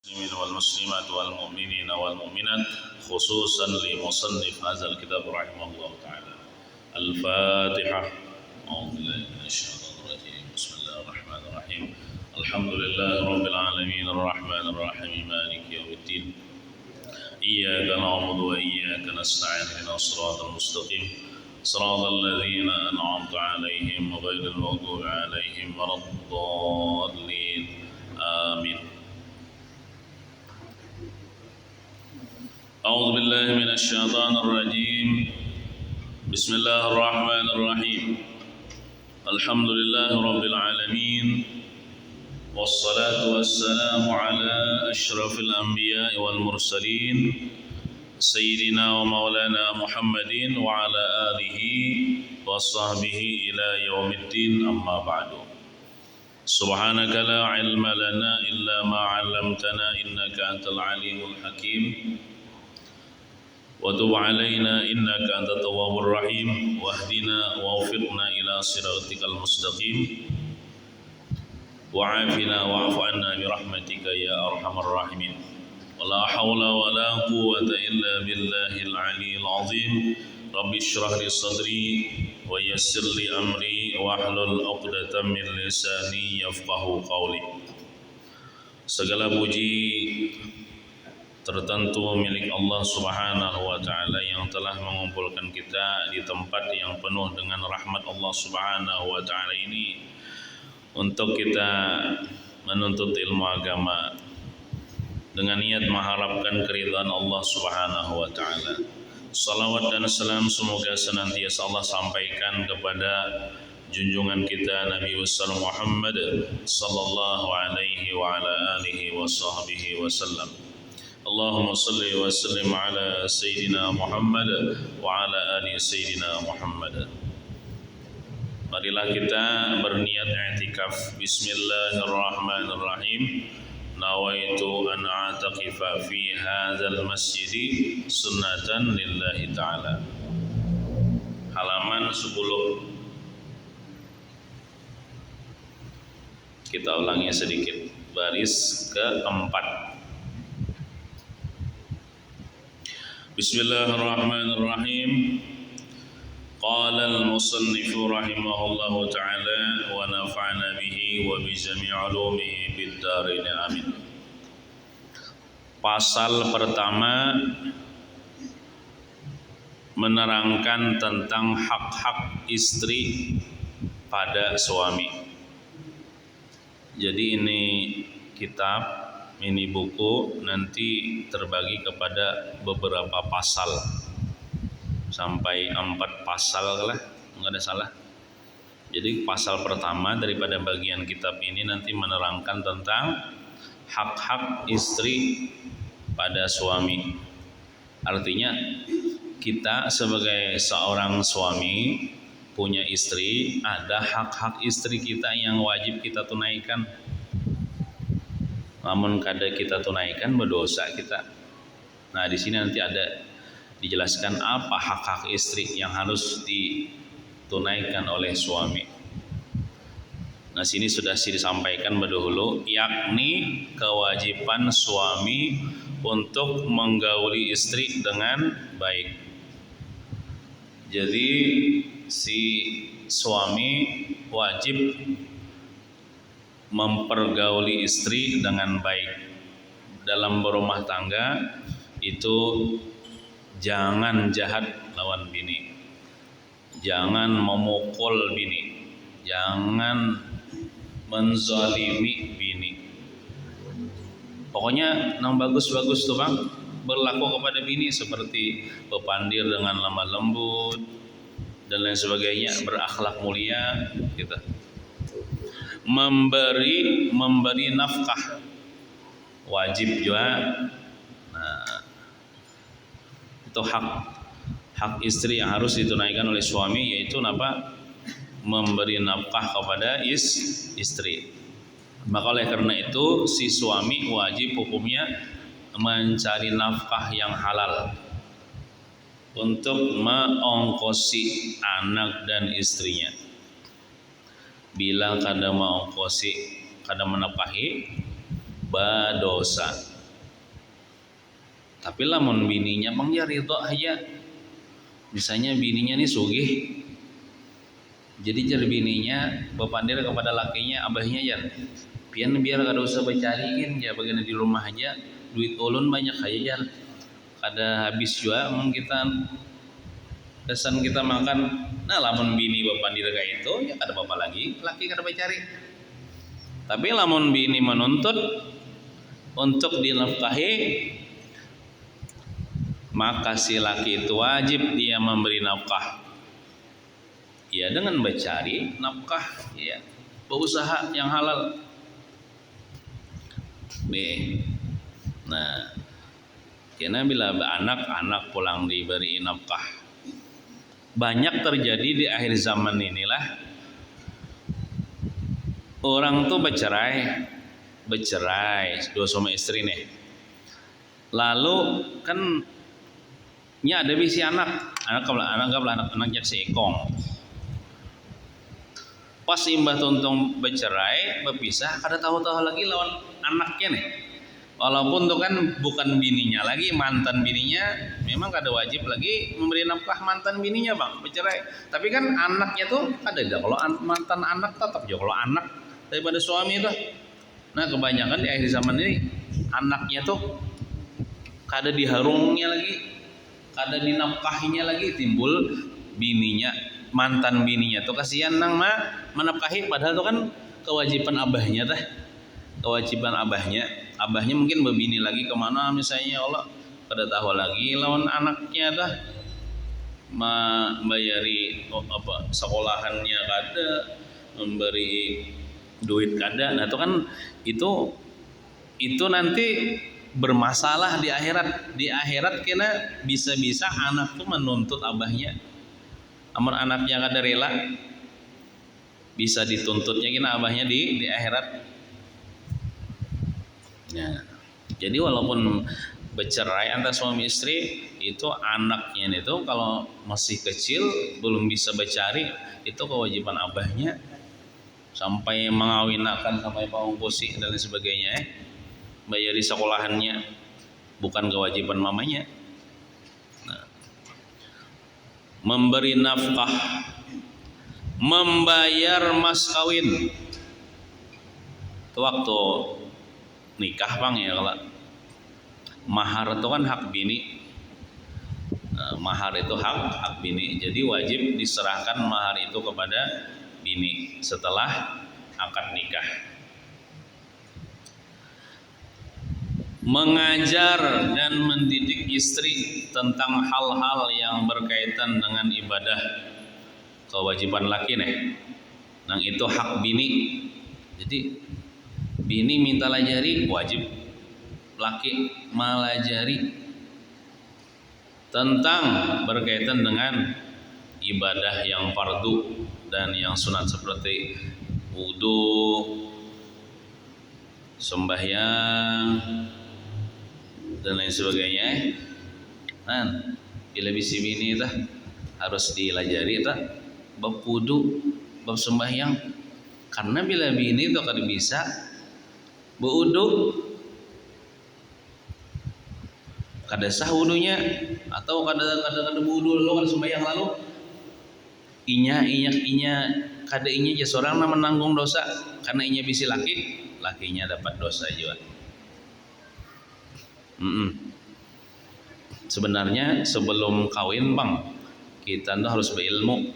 المسلمين والمسلمات والمؤمنين والمؤمنات خصوصا لمصنف هذا الكتاب رحمه الله تعالى. الفاتحة. أعوذ بالله من الشيطان الرجيم. بسم الله الرحمن الرحيم. الحمد لله رب العالمين الرحمن الرحيم مالك يوم الدين. إياك نعبد وإياك نستعين اهدنا الصراط المستقيم صراط الذين أنعمت عليهم غير المغضوب عليهم ولا الضالين. آمين. أعوذ بالله من الشيطان الرجيم. بسم الله الرحمن الرحيم. الحمد لله رب العالمين والصلاة والسلام على أشرف الأنبياء والمرسلين سيدنا ومولانا محمد وعلى آله وصحبه إلى يوم الدين. أما بعد. سبحانك لا علم لنا إلا ما علمتنا إنك أنت العليم الحكيم وتب علينا إنك أنت التواب الرحيم واهدنا ووفقنا إلى صراطك المستقيم وعافنا واعف عنا برحمتك يا أرحم الراحمين. ولا حول ولا قوة إلا بالله العلي العظيم. رب اشرح لي صدري ويسر لي أمري واحلل عقدة من لساني يفقهوا قولي. Segala puji tertentu milik Allah Subhanahu wa taala yang telah mengumpulkan kita di tempat yang penuh dengan rahmat Allah Subhanahu wa taala ini untuk kita menuntut ilmu agama dengan niat mengharapkan keridhaan Allah Subhanahu wa taala. Salawat dan salam semoga senantiasa Allah sampaikan kepada junjungan kita Nabi besar Muhammad sallallahu alaihi wa ala alihi wa sahbihi wasallam. Allahumma salli wa sallim ala Sayyidina Muhammad wa ala ali Sayyidina Muhammad. Marilah kita berniat i'tikaf. Bismillahirrahmanirrahim. Nawaitu an a'taqifa fi hadzal masjid sunnatan lillahi ta'ala. Halaman 10. Kita ulangi sedikit. Baris keempat. Bismillahirrahmanirrahim. Qala al-musannif rahimahullahu ta'ala wa nafa'na bihi wa bi jami' ulumihi bid darin amin. Pasal pertama menerangkan tentang hak-hak istri pada suami. Jadi ini kitab, ini buku nanti terbagi kepada beberapa pasal sampai 4 pasal lah, nggak ada salah. Jadi pasal pertama daripada bagian kitab ini nanti menerangkan tentang hak-hak istri pada suami. Artinya kita sebagai seorang suami punya istri, ada hak-hak istri kita yang wajib kita tunaikan. Namun kada kita tunaikan berdosa kita. Nah, di sini nanti ada dijelaskan apa hak-hak istri yang harus ditunaikan oleh suami. Nah, sini sudah disampaikan berdahulu, yakni kewajiban suami untuk menggauli istri dengan baik. Jadi si suami wajib mempergauli istri dengan baik. Dalam berumah tangga itu jangan jahat lawan bini, jangan memukul bini, jangan menzalimi bini. Pokoknya yang bagus-bagus tuh bang, berlaku kepada bini seperti pepandir dengan lemah lembut dan lain sebagainya, berakhlak mulia gitu. Memberi nafkah wajib juga. Nah, itu hak istri yang harus ditunaikan oleh suami, yaitu apa? Memberi nafkah kepada istri. Maka oleh karena itu si suami wajib hukumnya mencari nafkah yang halal untuk mengongkosi anak dan istrinya. Bila kada mengongkosi, kada menafkahi, berdosa. Tapi lamun bininya bang ya ridho aja. Misalnya bininya nih sugih, jadi jadi bininya bepandir kepada lakinya, abahnya ya, pian biar kada usah bercariin ya bagian di rumah aja, duit ulun banyak aja ya, kada habis juga mun kita pesan kita makan. Nah lamun bini bepandir kayak itu ya kada apa lagi, laki kada bercari. Tapi lamun bini menuntut untuk dinafkahi, maka si laki itu wajib dia memberi nafkah ya dengan mencari nafkah ya, berusaha yang halal. B. Nah, karena bila anak-anak pulang diberi nafkah, banyak terjadi di akhir zaman inilah orang tuh bercerai dua suami istri nih. Lalu kan nya ada bisi anak jak seekong. Pas imbah tuntung bercerai, berpisah, kada tahu-tahu lagi lawan anaknya nih. Walaupun tuh kan bukan bininya lagi, mantan bininya, memang kada wajib lagi memberi nafkah mantan bininya bang, bercerai. Tapi kan anaknya tuh ada dah. Kalau mantan anak tetap juga kalau anak daripada suami itu. Nah kebanyakan di akhir zaman ini anaknya tuh kada diharungnya lagi, kada dinafkahinya lagi, timbul bininya, mantan bininya tuh kasihan nang menafkahi, padahal tuh kan kewajiban abahnya tah, kewajiban abahnya mungkin berbini lagi kemana misalnya, Allah kada tahu lagi lawan anaknya tah, membayari sekolahannya kada, memberi duit kada. Nah itu kan itu nanti bermasalah di akhirat kena bisa-bisa anak tuh menuntut abahnya. Amun anaknya kada rela, bisa dituntutnya kena abahnya di akhirat. Ya. Jadi walaupun bercerai antara suami istri, itu anaknya itu kalau masih kecil belum bisa bercari, itu kewajiban abahnya sampai mengawinkan, sampai pangungkusi dan lain sebagainya, bayari sekolahannya, bukan kewajiban mamanya. Nah, memberi nafkah, membayar mas kawin itu waktu nikah bang ya. Kalau mahar itu kan hak bini, mahar itu hak bini, jadi wajib diserahkan mahar itu kepada bini setelah akad nikah. Mengajar dan mendidik istri tentang hal-hal yang berkaitan dengan ibadah, kewajiban laki nih, nang itu hak bini. Jadi bini minta lajari, wajib laki melajari tentang berkaitan dengan ibadah yang fardu dan yang sunat seperti wudu, sembahyang dan lain sebagainya. Nah, bila bisi bini tah harus dilajari tah bab wudu, bab sembahyang, karena bila bini itu kada bisa berwudu, kada sah wudunya, atau kada berwudu lalu kada sembahyang lalu inya kada inya je seorang menanggung dosa, karena inya bisi lakinya dapat dosa juga. Sebenarnya sebelum kawin bang, kita tuh harus berilmu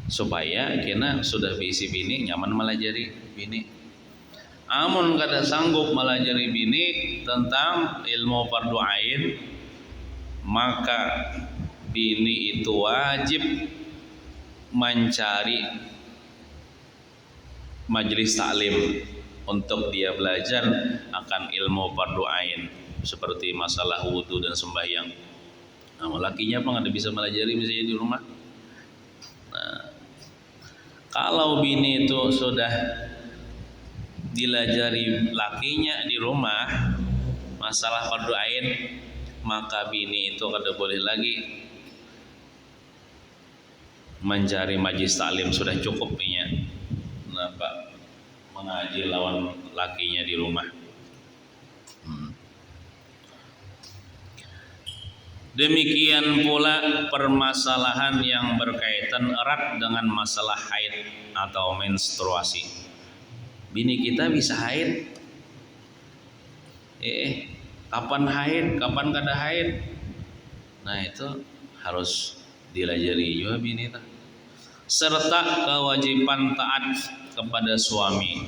supaya kita sudah bisi bini nyaman melajari bini. Amun kada sanggup melajari bini tentang ilmu fardu ain, maka bini itu wajib mencari majelis taklim untuk dia belajar akan ilmu fardu ain seperti masalah wudu dan sembahyang. Nah, lakinya apa nggak bisa melajari misalnya di rumah. Nah, kalau bini itu sudah dilajari lakinya di rumah masalah fardu ain, maka bini itu kada boleh lagi mencari majelis taklim, sudah cukup inya mengaji lawan lakinya di rumah. Demikian pula permasalahan yang berkaitan erat dengan masalah haid atau menstruasi. Bini kita bisa haid, kapan haid, kapan kada haid. Nah itu harus dilajari juga bini kita. Serta kewajiban taat kepada suami.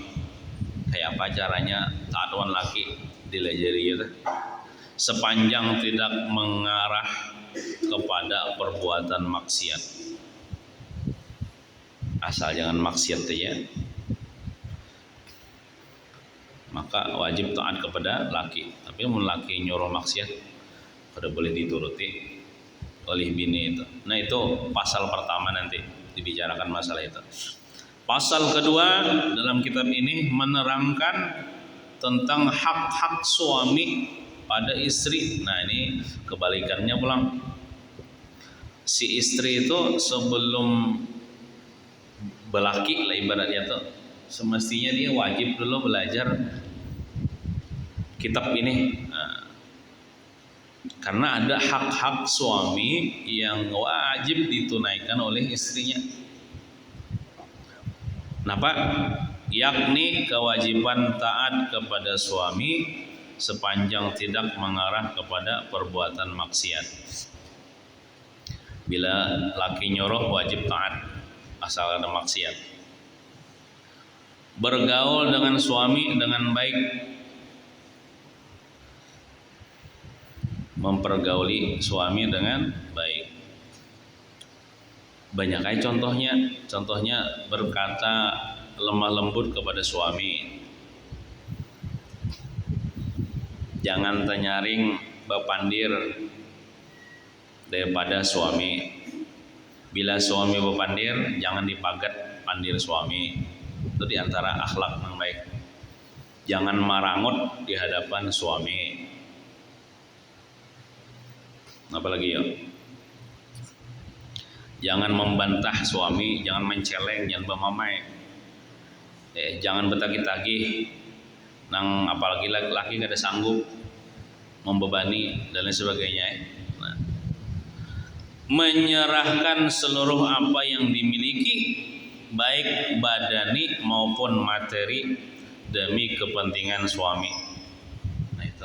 Kayak apa caranya taat wan laki dilajari gitu. Sepanjang tidak mengarah kepada perbuatan maksiat. Asal jangan maksiat saja. Maka wajib taat kepada laki. Tapi mun laki nyuruh maksiat kada boleh dituruti oleh bini itu. Nah itu pasal pertama nanti dibicarakan masalah itu. Pasal kedua dalam kitab ini menerangkan tentang hak-hak suami pada istri. Nah ini kebalikannya pulang. Si istri itu sebelum belaki lah ibaratnya tuh, semestinya dia wajib dulu belajar kitab ini. Nah, karena ada hak-hak suami yang wajib ditunaikan oleh istrinya. Kenapa? Yakni kewajiban taat kepada suami sepanjang tidak mengarah kepada perbuatan maksiat. Bila laki nyuruh wajib taat asal ada maksiat. Bergaul dengan suami dengan baik. Mempergauli suami dengan baik. Banyak aja contohnya. Contohnya berkata lemah lembut kepada suami. Jangan tenyaring bepandir daripada suami. Bila suami bepandir, jangan dipagat pandir suami. Itu diantara akhlak yang baik. Jangan marangut di hadapan suami. Apalagi ya? Jangan membantah suami, jangan menceleng, jangan bermamai. Jangan bertagih-tagih. Nang apalagi laki-laki gak ada sanggup membebani dan lain sebagainya. Nah, menyerahkan seluruh apa yang dimiliki baik badani maupun materi demi kepentingan suami. Nah itu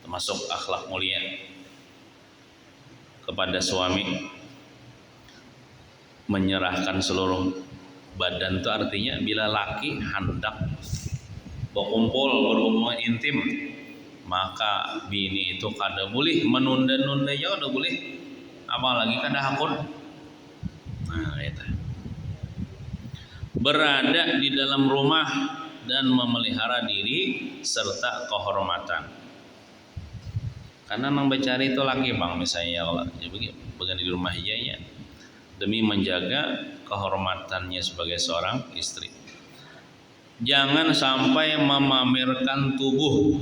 termasuk akhlak mulia kepada suami. Menyerahkan seluruh badan itu artinya bila laki hendak berkumpul berhubungan intim, maka bini itu kada boleh menunda-nunda ya, kada boleh, apalagi kada hakun. Nah itu berada di dalam rumah dan memelihara diri serta kehormatan. Karena nang becari itu laki bang misalnya kalau jadi bagian di rumah ya demi menjaga kehormatannya sebagai seorang istri. Jangan sampai memamerkan tubuh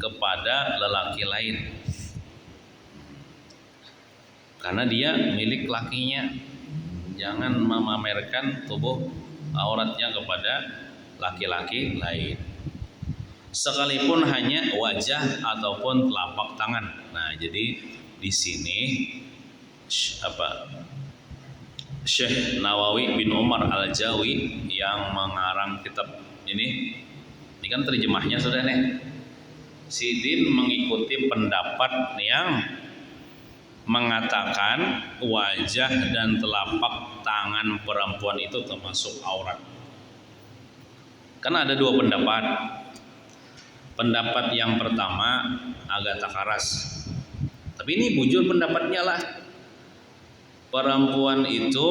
kepada lelaki lain. Karena dia milik lakinya. Jangan memamerkan tubuh auratnya kepada laki-laki lain. Sekalipun hanya wajah ataupun telapak tangan. Nah, jadi di sini Syekh Nawawi bin Umar Al-Jawi yang mengarang kitab ini kan terjemahnya sudah nih. Sidin mengikuti pendapat yang mengatakan wajah dan telapak tangan perempuan itu termasuk aurat. Karena ada dua pendapat. Pendapat yang pertama agak takaras. Tapi ini bujur pendapatnya lah. Perempuan itu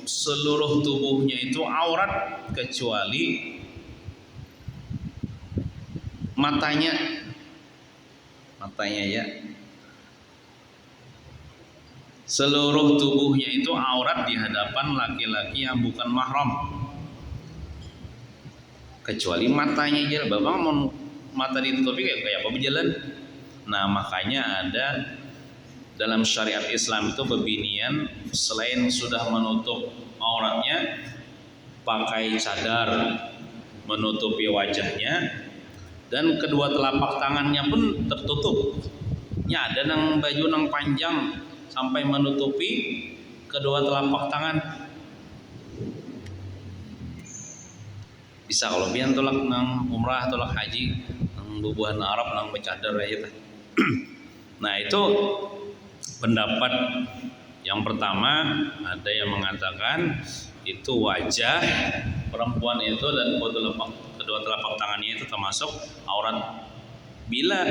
seluruh tubuhnya itu aurat kecuali matanya ya. Seluruh tubuhnya itu aurat di hadapan laki-laki yang bukan mahram kecuali matanya aja. Bapak mau mata ditutupi kayak apa berjalan. Nah makanya ada dalam syariat Islam itu bebinian selain sudah menutup auratnya pakai cadar menutupi wajahnya dan kedua telapak tangannya pun tertutup. nya ada nang baju nang panjang sampai menutupi kedua telapak tangan. Bisa kalau pian tolak nang umrah tolak haji nang bubuhan Arab nang bercadar aja teh. Nah itu pendapat yang pertama, ada yang mengatakan itu wajah perempuan itu dan kedua telapak tangannya itu termasuk aurat. Bila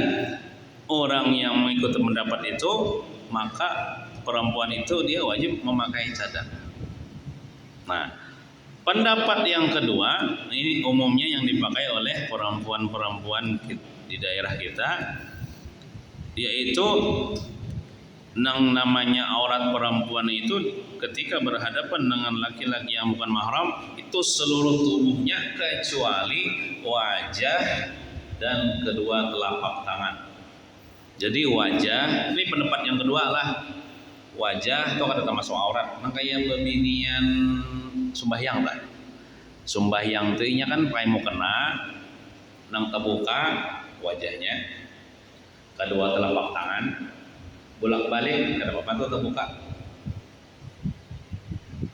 orang yang mengikuti pendapat itu, maka perempuan itu dia wajib memakai cadar. Nah, pendapat yang kedua ini umumnya yang dipakai oleh perempuan-perempuan di daerah kita, yaitu nang namanya aurat perempuan itu ketika berhadapan dengan laki-laki yang bukan mahram itu seluruh tubuhnya kecuali wajah dan kedua telapak tangan. Jadi wajah, ini pendapat yang kedua lah, wajah itu kan termasuk aurat. Nah kayak bebinian sumbahyang lah, sumbahyang itu nya kan pakai mukena nang terbuka wajahnya, kedua telapak tangan bolak-balik kada apa tuh terbuka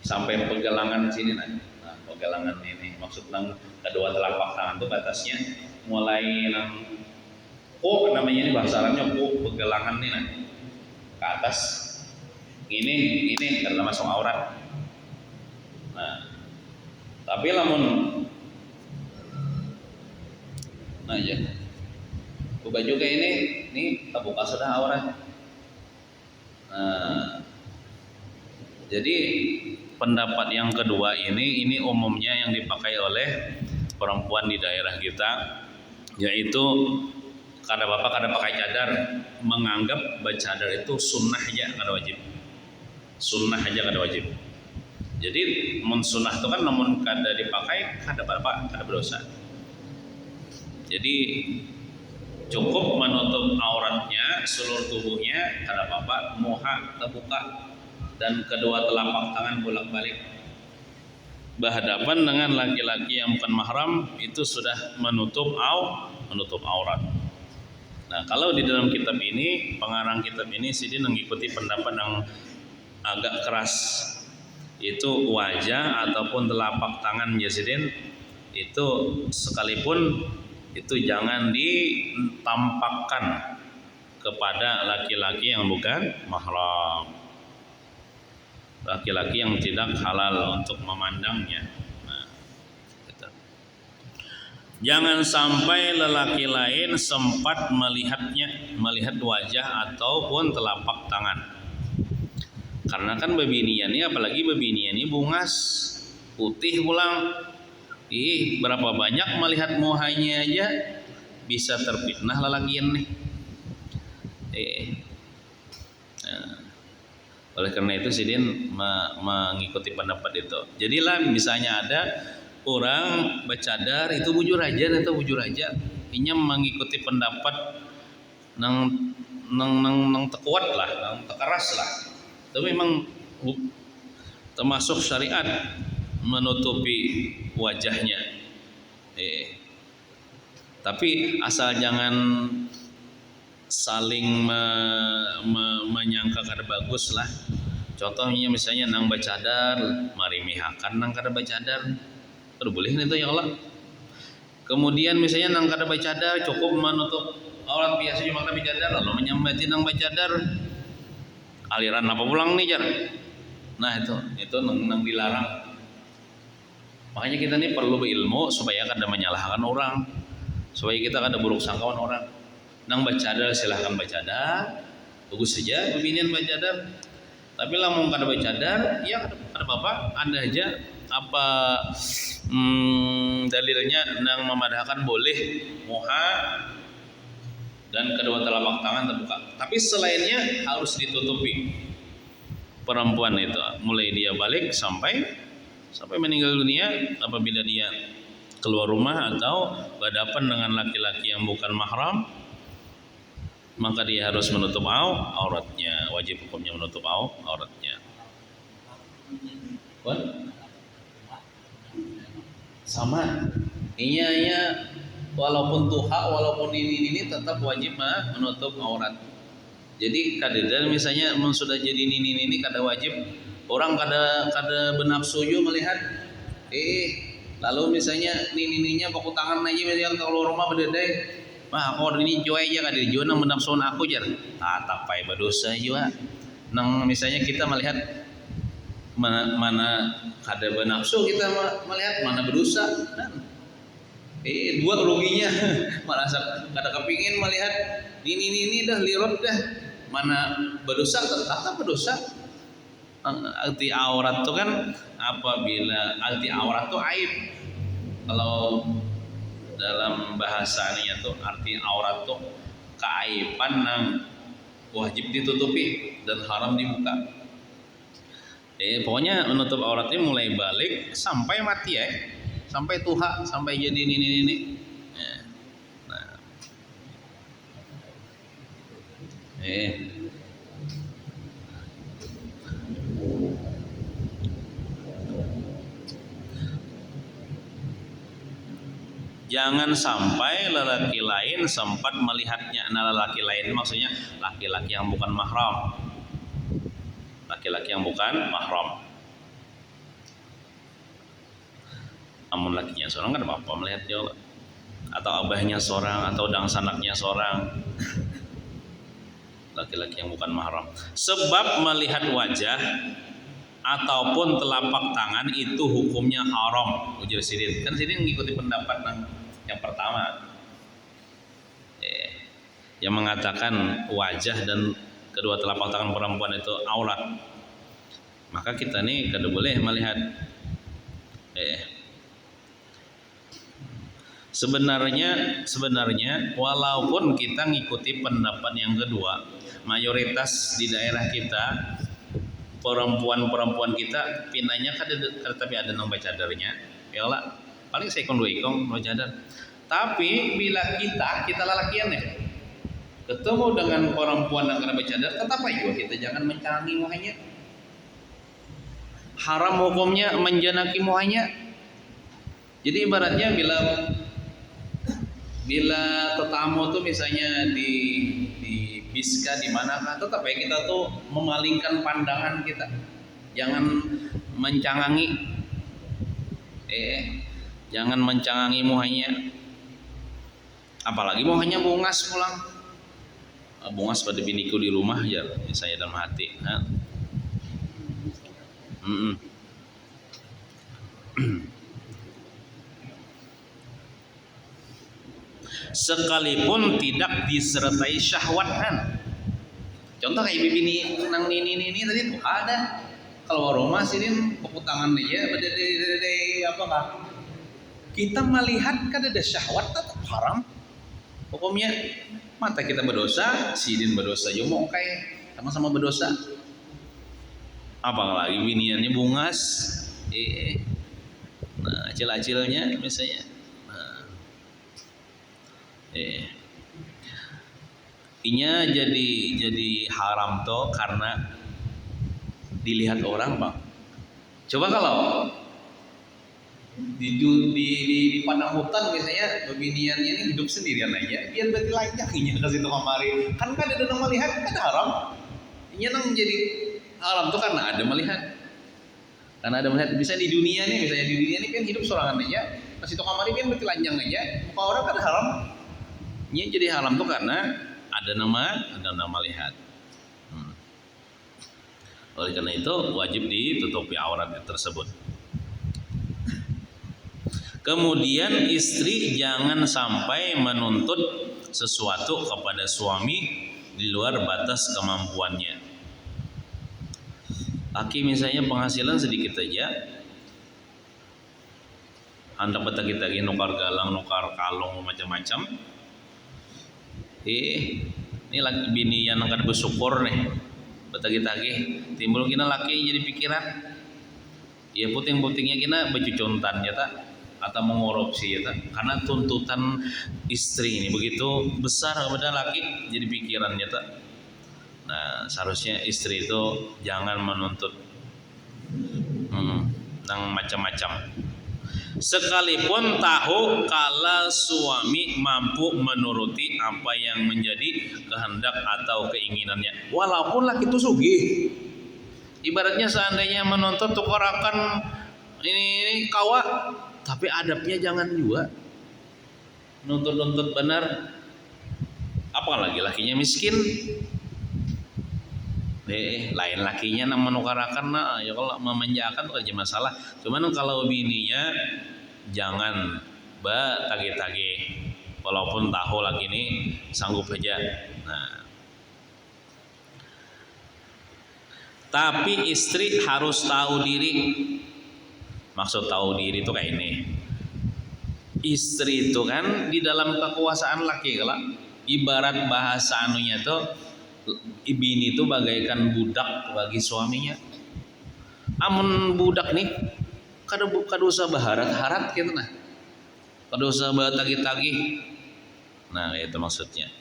sampai pegelangan sini nah pegelangan ini maksud nang kedua telapak tangan tuh batasnya mulai nang namanya ini bahasa Arabnya pegelangan nih nah ke atas ini karena masuk aurat. Nah tapi lamun nah ya buka juga ini terbuka sudah aurat. Nah, jadi pendapat yang kedua ini umumnya yang dipakai oleh perempuan di daerah kita, yaitu kada bapak kada pakai cadar, menganggap bercadar itu sunnah aja kada wajib, sunnah aja kada wajib. Jadi mensunnah itu kan namun kada dipakai kada bapak kada berdosa. Jadi cukup menutup auratnya seluruh tubuhnya kada apa-apa, muha terbuka dan kedua telapak tangan bolak-balik berhadapan dengan laki-laki yang bukan mahram itu sudah menutup aurat. Nah kalau di dalam kitab ini pengarang kitab ini sidin mengikuti pendapat yang agak keras, itu wajah ataupun telapak tangan Yazidin itu sekalipun itu jangan ditampakkan kepada laki-laki yang bukan mahram, laki-laki yang tidak halal untuk memandangnya. Nah, gitu. Jangan sampai lelaki lain sempat melihat wajah ataupun telapak tangan. Karena kan bebinian ini, apalagi bebinian ini bungas putih pulang. Berapa banyak melihat muhanya aja bisa terfitnah lelakian nih. Nah, oleh karena itu sidin mengikuti pendapat itu. Jadilah misalnya ada orang bercadar itu bujur aja, ini mengikuti pendapat nang tekuat lah, nang tekeras lah. Tapi memang termasuk syariat menutupi wajahnya. Tapi asal jangan saling menyangka kada bagus lah. Contohnya misalnya nang bacadar, mari mihakan nang kada bacadar. Aduh boleh itu ya Allah. Kemudian misalnya nang kada bacadar cukup menutup aurat biasa cuma kada bacadar lalu menyambati nang bacadar. Aliran apa pulang nih jar? Nah itu nang dilarang. Makanya kita ini perlu berilmu supaya kada menyalahkan orang, supaya kita kada buruk sangkawan orang. Nang bacadar silahkan bacadar, bagus saja bebinian bacadar. Tapi lamun kada bacadar, ya kada apa-apa. Ada aja apa dalilnya nang memadahkan boleh muha dan kedua telapak tangan terbuka. Tapi selainnya harus ditutupi perempuan itu, mulai dia balik sampai meninggal dunia. Apabila dia keluar rumah atau berhadapan dengan laki-laki yang bukan mahram, maka dia harus menutup auratnya, wajib hukumnya menutup auratnya. Sama, iya, walaupun tuha, walaupun ini tetap wajib menutup aurat. Jadi kadang misalnya mun sudah jadi nini kada wajib orang kada benafsuju melihat lalu misalnya nininya paku tangan aja misalnya kalau rumah berdedai mah aku ini jual aja kada jual nang benafsuan aku jar tapai berdosa juga nang misalnya kita melihat mana kada benafsu kita melihat mana berdosa dua ruginya merasa kada kepingin melihat ini dah lirot dah mana berdosa tetap berdosa. Arti aurat itu kan apabila arti aurat itu aib. Kalau dalam bahasanya tuh arti aurat tuh keaiban yang wajib ditutupi dan haram dibuka. Pokoknya menutup auratnya mulai balik sampai mati ya, sampai tuha, sampai jadi ini. Nah. Jangan sampai lelaki lain sempat melihatnya. Nah, lelaki lain maksudnya laki-laki yang bukan mahram. Laki-laki yang bukan mahram. Amun lakinya seorang kan apa melihat dia, atau abahnya seorang atau dangsanaknya seorang. Laki-laki yang bukan mahram. Sebab melihat wajah ataupun telapak tangan itu hukumnya haram. Ujar Sidin. Kan Sidin mengikuti pendapat yang pertama, yang mengatakan wajah dan kedua telapak tangan perempuan itu aurat. Maka kita nih kada boleh melihat. Sebenarnya walaupun kita ngikuti pendapat yang kedua, mayoritas di daerah kita perempuan kita pinanya tapi ada nang bacadarnya ya lah paling sekon dua ikong bacadar. Tapi bila kita lalakian ya ketemu dengan perempuan yang kada bacadar, tetap aja kita jangan mencangi muhanya. Haram hukumnya menjanaki muhanya. Jadi ibaratnya bila tetamu tuh misalnya di biska di mana tetap ya kita tuh memalingkan pandangan kita, jangan mencangangi, jangan mencangangi muhanya, apalagi muhanya bungas pulang, bungas pada biniku di rumah ya saya dalam hati. Sekalipun tidak disertai syahwatan. Contoh kayak bini nang nini tadi tuh ada. Kalau rumah sini pukul tangan aja, apakah kita melihat kan ada syahwat tetap haram. Hukumnya mata kita berdosa, sidin berdosa, mau kayak sama-sama berdosa. Apalagi biniannya bungas, nah acil-acilnya misalnya. Inya jadi haram toh karena dilihat orang bang. Coba kalau di padang hutan misalnya biniannya ini hidup sendirian aja, biar berarti layak inya ke situ kemari. Kan ada yang melihat kan haram. Inya nang jadi haram tuh karena ada melihat. Karena ada melihat bisa di dunia nih, misalnya di dunia ini kan hidup sorangan aja, ke situ kemari kan berarti lanjang aja. Muka orang kan haram. Ini jadi haram tuh karena ada nama lihat. Oleh karena itu wajib ditutupi aurat tersebut. Kemudian istri jangan sampai menuntut sesuatu kepada suami di luar batas kemampuannya. Laki misalnya penghasilan sedikit aja, anda petagi-tagi nukar galang, nukar kalung macam-macam. Ini laki bini yang akan bersyukur nih, betagi-tagi timbul kina laki jadi pikiran, ya puting-putingnya kina becucuntan ya tak, atau mengorupsi ya tak, karena tuntutan istri ini begitu besar kepada laki jadi pikiran ya tak. Nah seharusnya istri itu jangan menuntut yang macam-macam. sekalipun tahu kala suami mampu menuruti apa yang menjadi kehendak atau keinginannya, walaupun laki itu sugih. Ibaratnya seandainya menuntut tukarakan ini kawa, tapi adabnya jangan juga nuntut benar, apalagi lakinya miskin. Lain lakinya nang menukarakan, nah ya kalau memanjakan tuh aja masalah. Cuman kalau bininya jangan tagih-tagih, walaupun tahu laki ini sanggup aja. Nah, tapi istri harus tahu diri. Maksud tahu diri itu kayak ini. Istri itu kan di dalam kekuasaan laki, kalau ibarat bahasa anunya tuh, bini itu bagaikan budak bagi suaminya. Amun budak nih kada usah baharat-harat gitu nah. Kada usah batagih-tagih. Nah, itu maksudnya.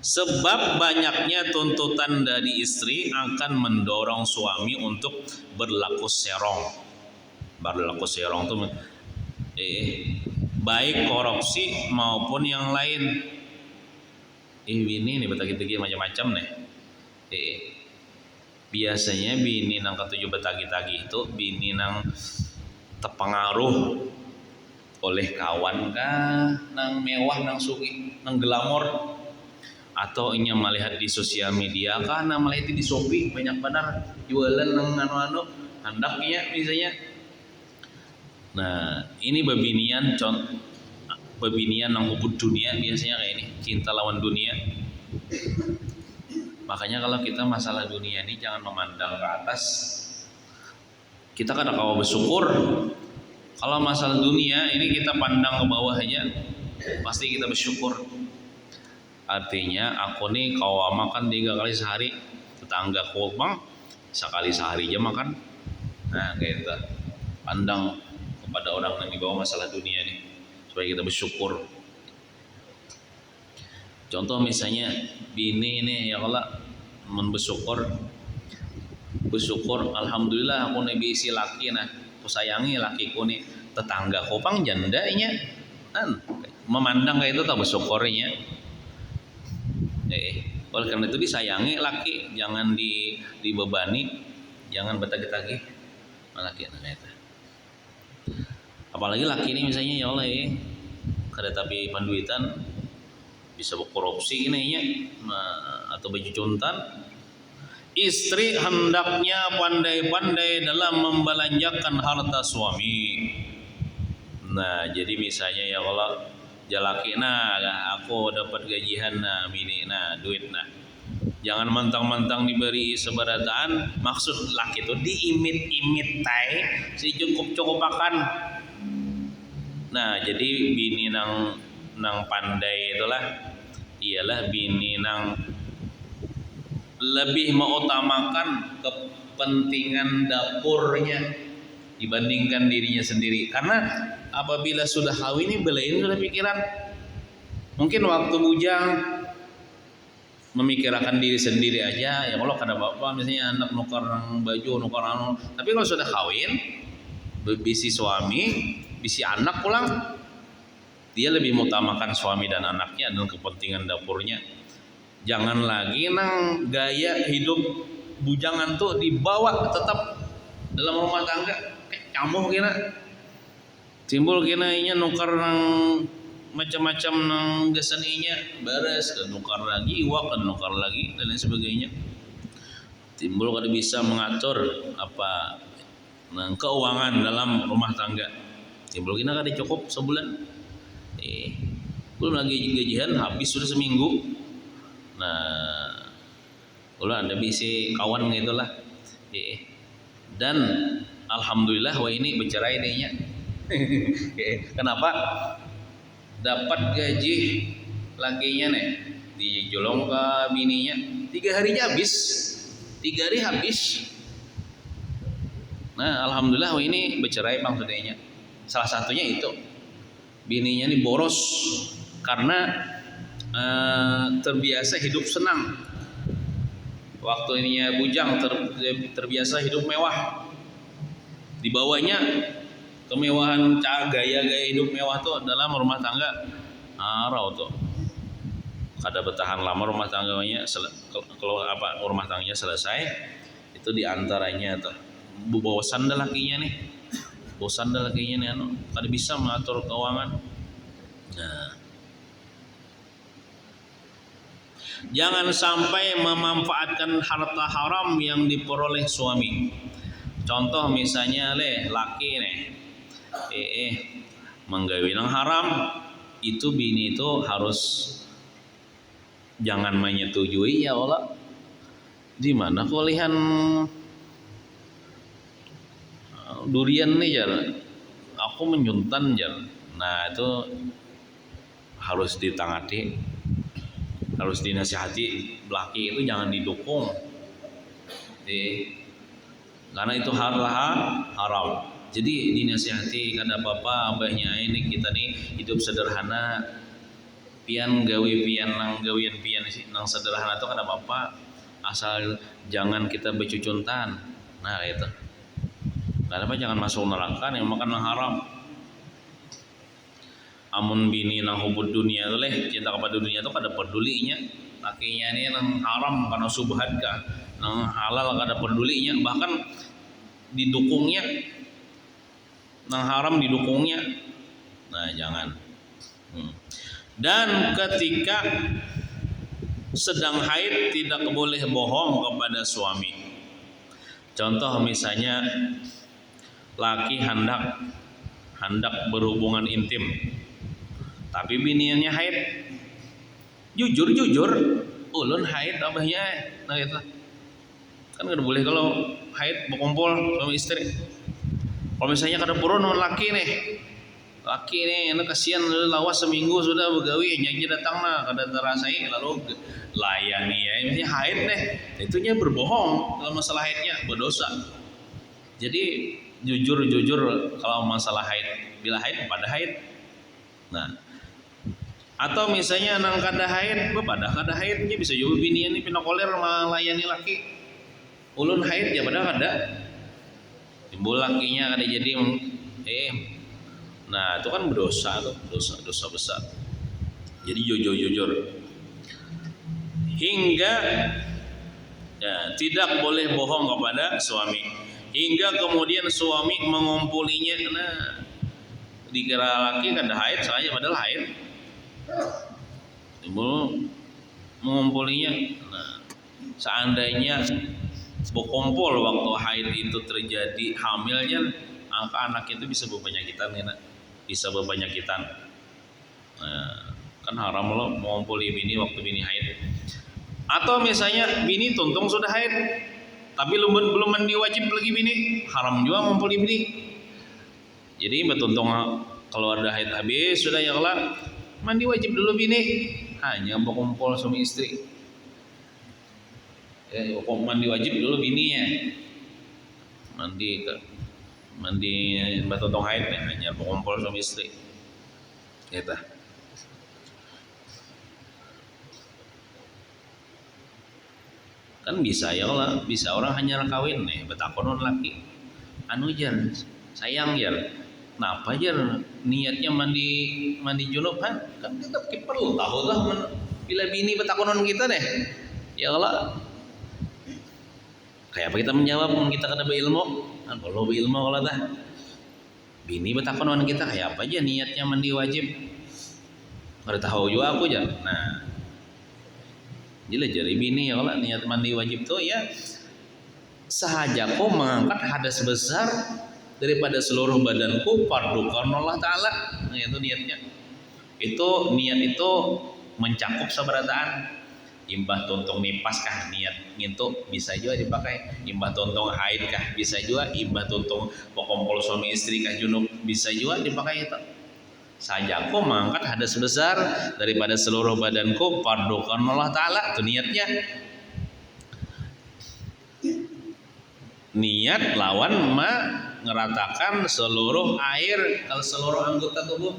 Sebab banyaknya tuntutan dari istri akan mendorong suami untuk berlaku serong. Berlaku serong itu baik korupsi maupun yang lain. Bini nih betagi-tagi macam-macam nih. Biasanya bini nang ketujuh betagi-tagi itu bini nang terpengaruh oleh kawan kah, nang mewah, nang sugih, nang glamor, atau inya melihat di sosial media kah, nang melihat di Shopee banyak benar jualan nang anu-anu handaknya misalnya. Nah, ini bebinian nang ubud dunia biasanya kayak ini, cinta lawan dunia. Makanya kalau kita masalah dunia ini jangan memandang ke atas. Kita kan kawa bersyukur. Kalau masalah dunia ini kita pandang ke bawah aja, pasti kita bersyukur. Artinya aku nih kawa makan 3 kali sehari, tetangga bang sekali sehari aja makan. Nah, kayak gitu. Pandang kepada orang yang di bawah masalah dunia nih, supaya kita bersyukur. Contoh misalnya bini ini ya kalau bersyukur, alhamdulillah aku nih bisi laki nah, aku sayangi lakiku nih, tetangga kopang janda nya kan memandang kayak itu tak bersyukurnya. Oleh karena itu disayangi laki, jangan dibebani, jangan betagih-tagih laki itu. Apalagi laki ini misalnya ya Allah kada tapi panduitan bisa berkorupsi ini nya atau baju contan. Istri hendaknya pandai-pandai dalam membelanjakan harta suami. Nah, jadi misalnya ya kalau jalaki nah aku dapat gajian nah bini nah duit nah. Jangan mentang-mentang diberi seberataan, maksud laki itu diimit-imit tai si cukup-cukupakan. Nah, jadi bini nang pandai itulah ialah bini nang lebih mengutamakan kepentingan dapurnya dibandingkan dirinya sendiri. Karena apabila sudah kawin ini belain sudah pikiran. Mungkin waktu bujang memikirkan diri sendiri aja, ya kalau kada bapak misalnya anak nukar baju, nukar anu. Tapi kalau sudah kawin, bisi suami, bisi anak pulang, dia lebih mengutamakan suami dan anaknya dan kepentingan dapurnya. Jangan lagi nang gaya hidup bujangan tuh dibawa tetap dalam rumah tangga, camuh kira, timbul kira inya nukar nang macam-macam nang gesan inya beres, kan nukar lagi, iwak kan nukar lagi dan lain sebagainya. Timbul kada bisa mengatur apa nang keuangan dalam rumah tangga. Timbul kira kada cukup sebulan. Belum lagi gajian habis sudah seminggu. Nah, kalau anda bisa kawan gitulah. Dan alhamdulillah wah ini bercerai dehnya. Kenapa? Dapat gaji lakinya nih dijolong ke bininya 3 harinya habis. 3 hari habis. Nah, alhamdulillah wah ini bercerai maksudnya. Salah satunya itu bininya nih boros karena terbiasa hidup senang. Waktu ininya bujang terbiasa hidup mewah. dibawanya kemewahan, gaya-gaya hidup mewah tuh dalam rumah tangga arau tuh kada bertahan lama rumah tangganya. Kalau rumah tangganya selesai itu diantaranya tuh bosan dah lakinya nih, kada bisa mengatur keuangan. Nah, jangan sampai memanfaatkan harta haram yang diperoleh suami. Contoh misalnya laki nih menggawi nang haram, itu bini itu harus jangan menyetujui ya Allah. Di mana kau lihat durian nih jar, aku menyuntan jar. Nah itu harus ditangati, harus dinasihati. Laki itu jangan didukung, karena itu haram. Jadi dinasihati, kada apa-apa abahnya ini kita nih hidup sederhana, pian gawian pian nang sederhana itu kada apa-apa, asal jangan kita becucuntan. Nah itu kenapa jangan masuk neraka yang makan yang haram. Amun bini nang hubud dunia tu cinta kepada dunia tu kada pedulinya. Lakinya ni nang haram karena subhat kah, nang halal kada pedulinya, bahkan didukungnya. Nang haram didukungnya. Nah jangan. Dan ketika sedang haid tidak boleh bohong kepada suami. Contoh misalnya laki hendak berhubungan intim, tapi biniannya haid, jujur ulun haid abahnya. Nah gitu kan kada boleh kalau haid berkumpul sama istri. Kalau misalnya kada purun laki nih anak kasihan lawas seminggu sudah begawi nyaji datang kada terasai lalu layani ya ini haid deh, itunya berbohong dalam masalah haidnya berdosa. Jadi jujur kalau masalah haid, bila haid pada haid. Nah atau misalnya nang kada haid pada kada haidnya bisa juga bini ini pinakoler melayani laki ulun haid ya pada kada timbul lakinya kada jadi nah itu kan berdosa tuh, dosa besar. Jadi jujur hingga ya, tidak boleh bohong kepada suami hingga kemudian suami mengumpulinya. Nah dikira laki kada haid saya padahal haid, timbul mengumpulinya. Nah seandainya berkumpul waktu haid itu terjadi hamilnya, maka anak itu bisa berpenyakitan ya, bisa berpenyakitan. Nah, kan haram lo mengumpuli bini waktu bini haid. Atau misalnya bini tuntung sudah haid, tapi belum mandi wajib lagi bini, haram juga mengumpuli bini. Jadi betuntung kalau ada haid habis sudah ya Allah mandi wajib dulu bini, hanya berkumpul suami istri. Mandi wajib dulu bininya, mandi batotong haid hanya berkumpul suami istri. Kita kan bisa ya Allah, bisa orang hanya kawin nih betakonon laki anu jar sayang jar napa jar niatnya mandi junub kan kita perlu tahu lah bila bini betakonon kita deh ya Allah. Kayak apa kita menjawab kita kada berilmu kan kalau berilmu kalau dah bini betakonon kita kayak apa aja niatnya mandi wajib kada tahu juga aku jar. Nah jari bini ya Allah niat mandi wajib tuh ya sahaja kau mengangkat hadas besar daripada seluruh badanku fardu karena Allah Ta'ala. Nah itu niatnya, itu niat itu mencakup sabarataan. Imbah tontong nipas kah niat ngintuk bisa juga dipakai, imbah tontong haid kah bisa juga, imbah tontong pokompol suami istri kah junub bisa juga dipakai itu. Sajaku mengangkat hadas besar daripada seluruh badanku fardu karena Allah Ta'ala. Itu niatnya. Niat lawan ngeratakan seluruh air kalau seluruh anggota tubuh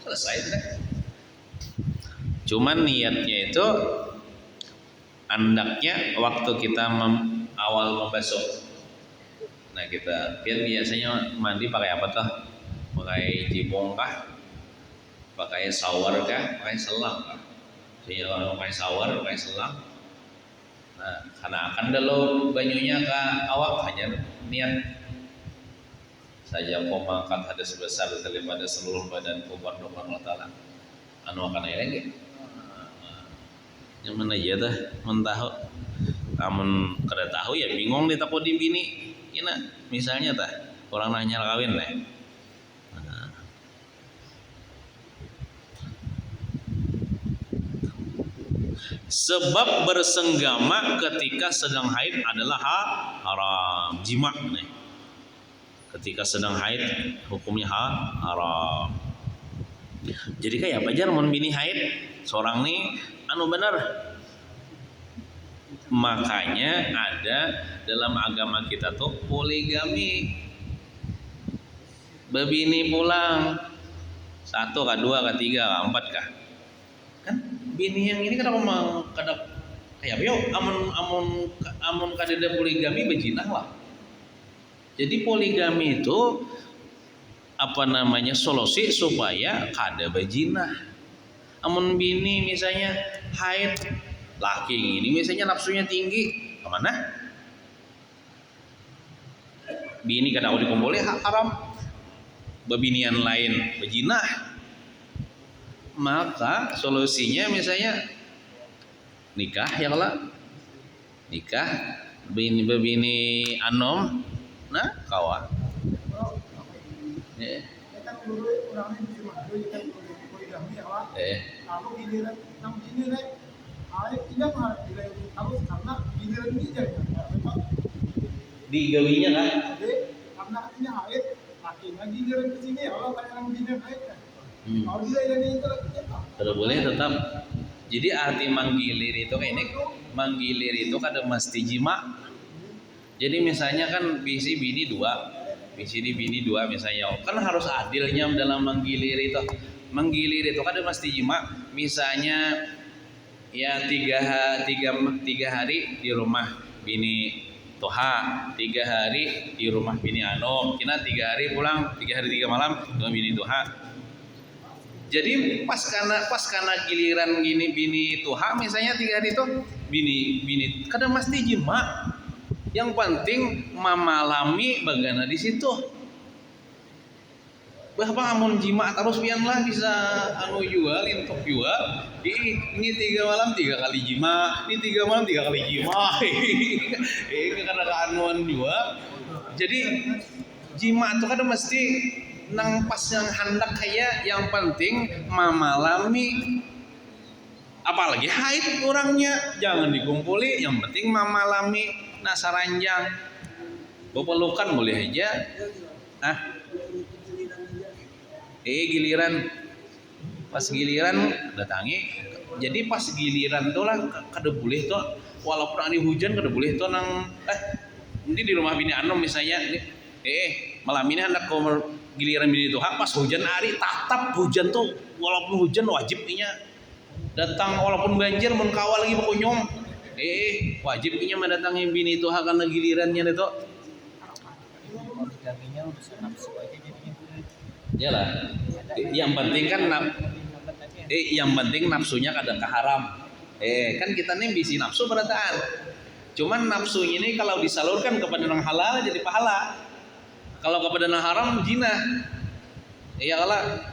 selesai deh. Cuman niatnya itu andaknya waktu kita awal membasuh. Nah kita biasanya mandi pakai apa tuh? Pakai jibong kah? Pakai shower kah? Pakai selang kah? Jadi kalau pakai shower, pakai selang. Nah, karena akan dulu banyunya ke awak hanya niat saja kau mengangkat hadas besar daripada seluruh badan kubar doa Allah Ta'ala anu akan air lagi yang mana aja dah mentahu namun kada tahu ya bingung ditapo di bini ina misalnya tah orang nanya kawin lah sebab bersenggama ketika sedang haid adalah haram jima nih. Ketika sedang haid hukumnya haram. Jadi kayak apa jar mun bini haid seorang nih anu bener. Makanya ada dalam agama kita tuh poligami. Bebini pulang 1 kah 2 kah 3 kah 4 kah. Kan bini yang ini kadang kayak yo amun kadeda poligami bejinah lah. Jadi poligami itu apa namanya solusi supaya kada bejinah. Amun bini misalnya haid laki ini misalnya nafsunya tinggi kemana? Bini kada mau dikumpuli haram. Bebinian lain bejinah. Maka solusinya misalnya nikah ya kalau nikah bini anom nah kawan digawinya kan karena artinya haid lakinya giliran kesini kalau kayak orang giliran haid kan kalau dia yang itu tidak boleh tetap jadi arti manggilir itu kayak ini manggilir itu kada mesti jima. Jadi misalnya kan bisi bini dua misalnya kan harus adilnya dalam menggilir itu kan mesti jima misalnya ya tiga hari di rumah bini toha 3 hari di rumah bini ano kina 3 hari pulang 3 hari 3 malam dengan bini toha jadi pas karena giliran gini bini toha misalnya 3 hari itu bini kadang mesti jima. Yang penting mamalami bagana di situ. Bahwa amun jima terus pian lah bisa anu jual intok jual. Ini 3 malam 3 kali jima, ini 3 malam 3 kali jima. Karena keanuan jual. Jadi jima itu kan mesti nang pas yang hendak kayak yang penting mamalami. Apalagi haid orangnya jangan dikumpuli, yang penting mamalami. Nah saranjang pelukan boleh aja giliran pas giliran datangi jadi pas giliran tuh lah kada boleh tuh walaupun ada hujan kada boleh tuh nang ini di rumah bini anom misalnya malam ini hendak giliran bini tuh pas hujan hari tatap hujan tuh walaupun hujan wajib inya datang walaupun banjir mun kawal lagi berkunjung wajib punya mendatangi bini itu karena gilirannya itu. Poligaminya udah nafsu aja jadinya. Iyalah. Yang penting kan yang penting nafsunya kadang haram. Kan kita nih bisi nafsu berataan. Cuman nafsunya ini kalau disalurkan kepada yang halal jadi pahala. Kalau kepada yang haram zina. Iya kalau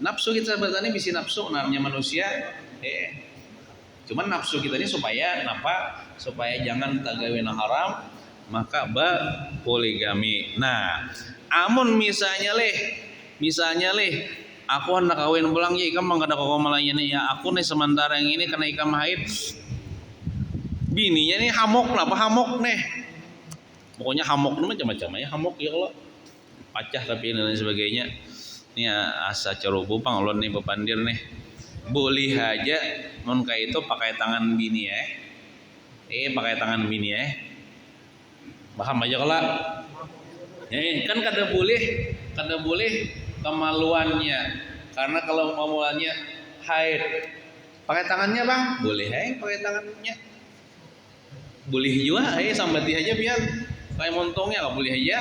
nafsu kita berarti bisi nafsu namanya manusia. Cuman nafsu kita ini supaya jangan tagawin haram maka poligami. Nah, amun misalnya aku hendak kawin pulang ya ikam mangkada kok malayani ya aku nih sementara yang ini kena ikam haid bininya nih hamok nih pokoknya hamok macam-macam ya hamok ya kalau pacah tapi dan lain sebagainya ini asa ceroboh panglon nih bepandir nih boleh aja mun kayak itu pakai tangan bini pakai tangan bini paham aja kalau kan kada boleh kemaluannya karena kalau kemaluannya haid pakai tangannya bang boleh pakai tangannya boleh juga sambati aja biar kayak montongnya nggak boleh aja.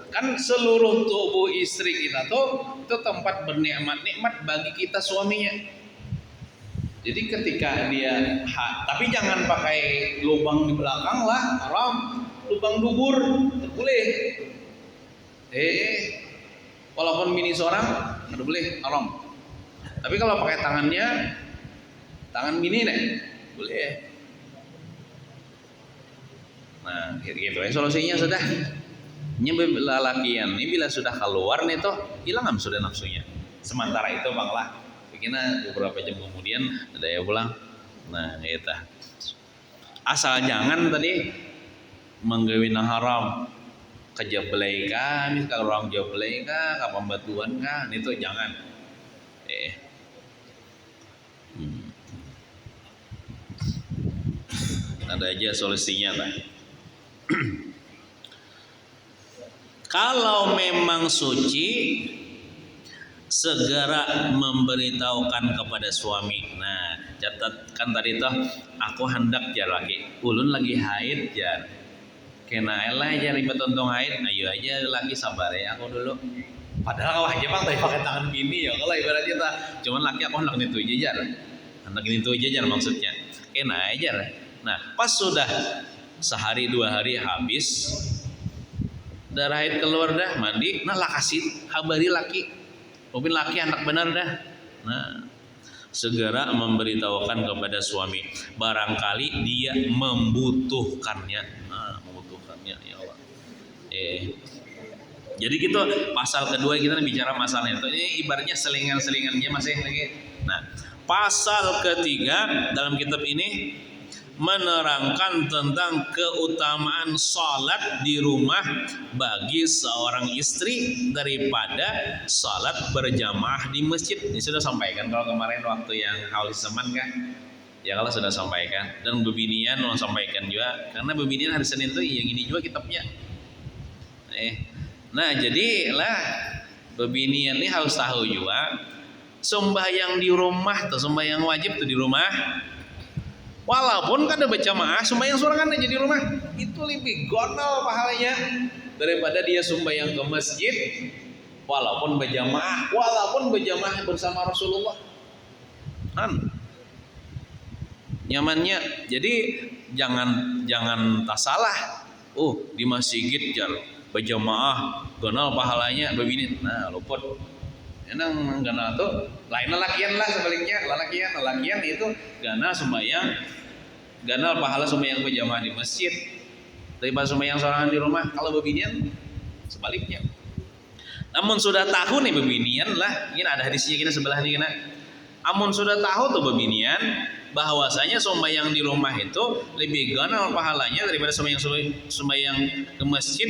Kan seluruh tubuh istri kita tuh itu tempat bernikmat-nikmat bagi kita suaminya. Jadi ketika dia tapi jangan pakai lubang di belakang lah, haram. Lubang dubur tidak boleh. Walaupun bini seorang tidak boleh, haram. Tapi kalau pakai tangan bini nih boleh. Nah, gitu ya solusinya sudah. Ini lalakian ini bila sudah keluar nih toh hilang sudah nafsunya. Sementara itu bang lah, bikinnya beberapa jam kemudian ada ya pulang. Nah, itu. Asal jangan tadi menggawina haram, kejeblay kah, misalkan orang jeblay kah, kapan batuan kah, itu jangan. Ada aja solusinya lah. Kalau memang suci, segera memberitahukan kepada suami. Nah, catatkan tadi toh, aku hendak jar lagi, ulun lagi haid jar. Kena elah jar ribet untung haid, ayo aja laki sabar ya aku dulu. Padahal kau aja bang tadi pakai tangan bini ya, kalau ibaratnya tak, cuman laki aku hendak itu aja jar, hendak itu aja jar maksudnya. Kena aja. Nah, pas sudah sehari 2 hari habis. Darah haid keluar dah, mandi, nah lah kasih habari laki, mungkin laki anak benar dah. Nah, segera memberitahukan kepada suami, barangkali dia membutuhkannya. Nah, membutuhkannya ya Allah. Jadi gitu pasal kedua kita bicara masalah itu. Ini ibaratnya selingan-selingannya masih lagi. Nah, pasal ketiga dalam kitab ini menerangkan tentang keutamaan salat di rumah bagi seorang istri daripada salat berjamaah di masjid. Ini sudah sampaikan kalau kemarin waktu yang haul zaman kan. Ya kalau sudah sampaikan dan bebinian mau sampaikan juga karena bebinian hari Senin itu yang ini juga kitabnya. Nah jadilah bebinian ini harus tahu juga sembahyang di rumah atau sembahyang wajib tuh di rumah. Walaupun kan ada berjamaah, sembahyang sorangan aja di rumah itu lebih gonol pahalanya daripada dia sembahyang ke masjid walaupun berjamaah bersama Rasulullah. Nyamannya. Jadi jangan tak salah. Di masjid jar berjamaah gonol pahalanya begini. Nah, luput. Enang gana tuh lain lelakian lah sebaliknya lelakian itu gana sembahyang ganal pahala sembahyang berjamaah di masjid daripada sembahyang sorangan di rumah. Kalau bebinian sebaliknya. Namun sudah tahu nih bebinian lah, ini ada hadisnya kita sebelah ini kena. Namun sudah tahu tuh bebinian bahwasanya sembahyang di rumah itu lebih ganal pahalanya daripada sembahyang ke masjid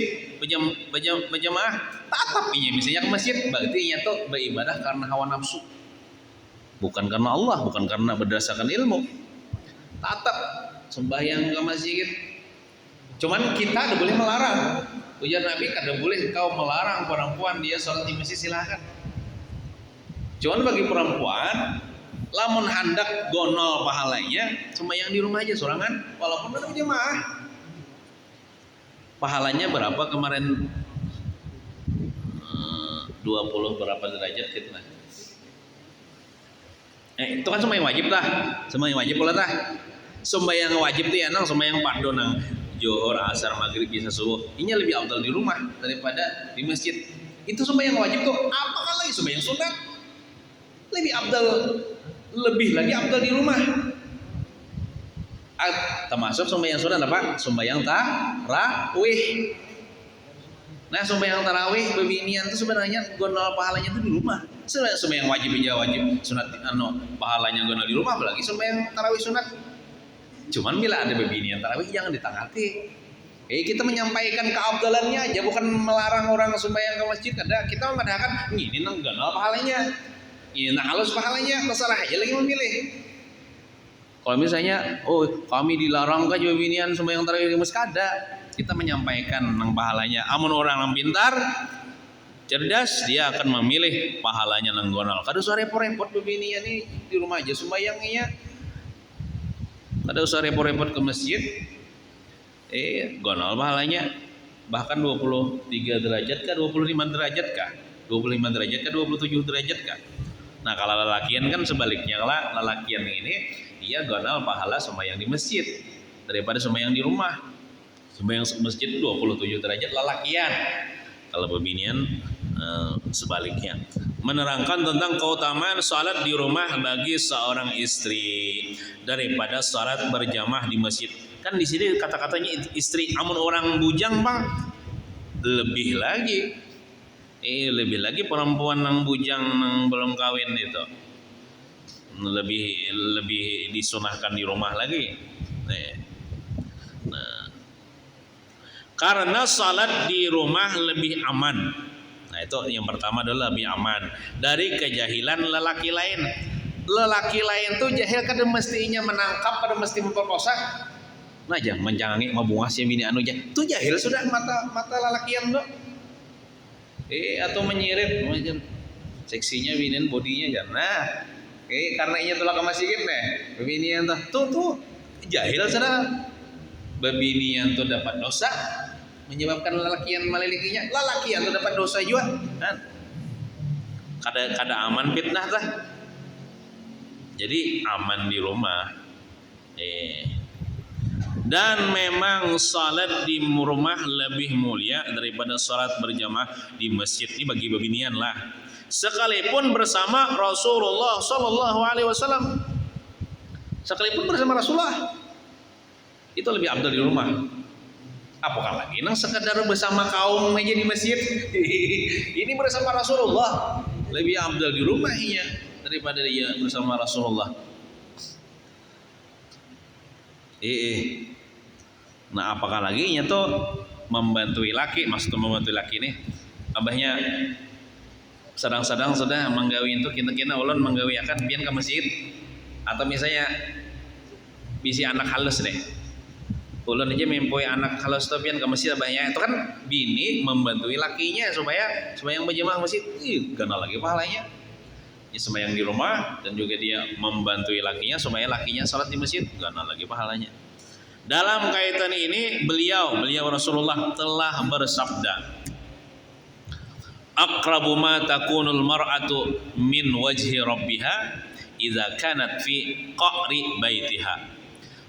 berjamaah. Tetap ini misalnya ke masjid berarti nya tuh beribadah karena hawa nafsu. Bukan karena Allah, bukan karena berdasarkan ilmu. Tetap sembahyang ke masjid. Cuman kita tidak boleh melarang. Ujar Nabi, kada boleh kau melarang perempuan dia sholat di masjid, silakan. Cuman bagi perempuan, lamun hendak gonol pahalanya, sembahyang di rumah aja sorangan, walaupun ada jemaah. Pahalanya berapa kemarin? 20 berapa derajat gitu lah. Itu kan sembahyang wajib lah. Sembahyang wajib pula tah. Sembahyang wajib tuh ya nang sembahyang fardu nang Johor, asar, maghrib, isya, subuh. Ini lebih afdal di rumah daripada di masjid. Itu sembahyang wajib tuh. Apakah lagi sembahyang sunat? Lebih lagi afdal di rumah. Termasuk sembahyang sunat apa? Sembahyang tarawih. Nah, sembahyang tarawih bebinian itu sebenarnya gonol pahalanya itu di rumah. Sembahyang wajib aja wajib, sunat pahalanya gonol di rumah, apalagi sembahyang tarawih sunat. Cuman bila ada bebinian tarawih jangan ditangati. Kita menyampaikan keabdalannya aja, bukan melarang orang sembahyang ke masjid. Kita mengatakan ini nang gonol pahalanya, ini nang halus pahalanya, terserah aja lagi memilih. Kalau misalnya, kami dilarang kan bebinian sembahyang tarawih di masjid, kada. Kita menyampaikan nang pahalanya. Amun orang yang pintar, cerdas, dia akan memilih pahalanya nang gonal. Kada usah repot-repot bebinian ini di rumah aja sembahyangnya. Kada usah repot-repot ke masjid. Gonol pahalanya bahkan 23 derajat kah, 25 derajat kah, 25 derajat kah, 27 derajat kah. Nah kalau lelakian kan sebaliknya lah, lelakian ini dia gonol pahala sembahyang di masjid daripada sembahyang di rumah. Sembahyang masjid 27 derajat lelakian. Kalau bebinian sebaliknya. Menerangkan tentang keutamaan salat di rumah bagi seorang istri daripada salat berjamaah di masjid. Kan di sini kata-katanya istri, amun orang bujang bang lebih lagi, lebih lagi perempuan yang bujang yang belum kawin itu lebih disunahkan di rumah lagi. Nah, karena salat di rumah lebih aman. Nah itu yang pertama adalah lebih aman dari kejahilan lelaki lain. Lelaki lain tuh jahil kada mestinya menangkap, kada mesti memperkosa. Nah jangan menjangangi mabungas ya bini anu jahil. Itu jahil sudah mata lelakian tuh. Atau menyirit macam seksinya binian bodinya jangan. Nah, karena inya tulak masjid nih. Binian tuh jahil sudah. Bebinian tuh dapat dosa menyebabkan lelakian malilikinya. Lelakian tuh dapat dosa juga. Kan? Kada aman fitnah lah. Jadi aman di rumah. Dan memang salat di rumah lebih mulia daripada salat berjamaah di masjid. Ini bagi bebinian lah. Sekalipun bersama Rasulullah Sallallahu Alaihi Wasallam, sekalipun bersama Rasulullah, itu lebih abdal di rumah. Apakah lagi nang sekadar bersama kaum aja di masjid. Ini bersama Rasulullah lebih abdal di rumahnya daripada dia bersama Rasulullah. Nah apakah lagi nya tuh membantu laki, maksudnya membantu laki nih abahnya sedang-sedang sudah menggawi itu kina-kina ulun menggawi akan pian ke masjid atau misalnya bisi anak halus deh ulun aja mempoi anak halus tuh pian ke masjid abahnya itu kan bini membantu lakinya supaya yang berjamaah masjid kenal lagi pahalanya ya sembahyang di rumah dan juga dia membantu lakinya supaya lakinya salat di masjid kenal lagi pahalanya. Dalam kaitan ini beliau Rasulullah telah bersabda, aqrabu ma takunul mar'atu min wajhi rabbiha idza kanat fi qa'ri baitiha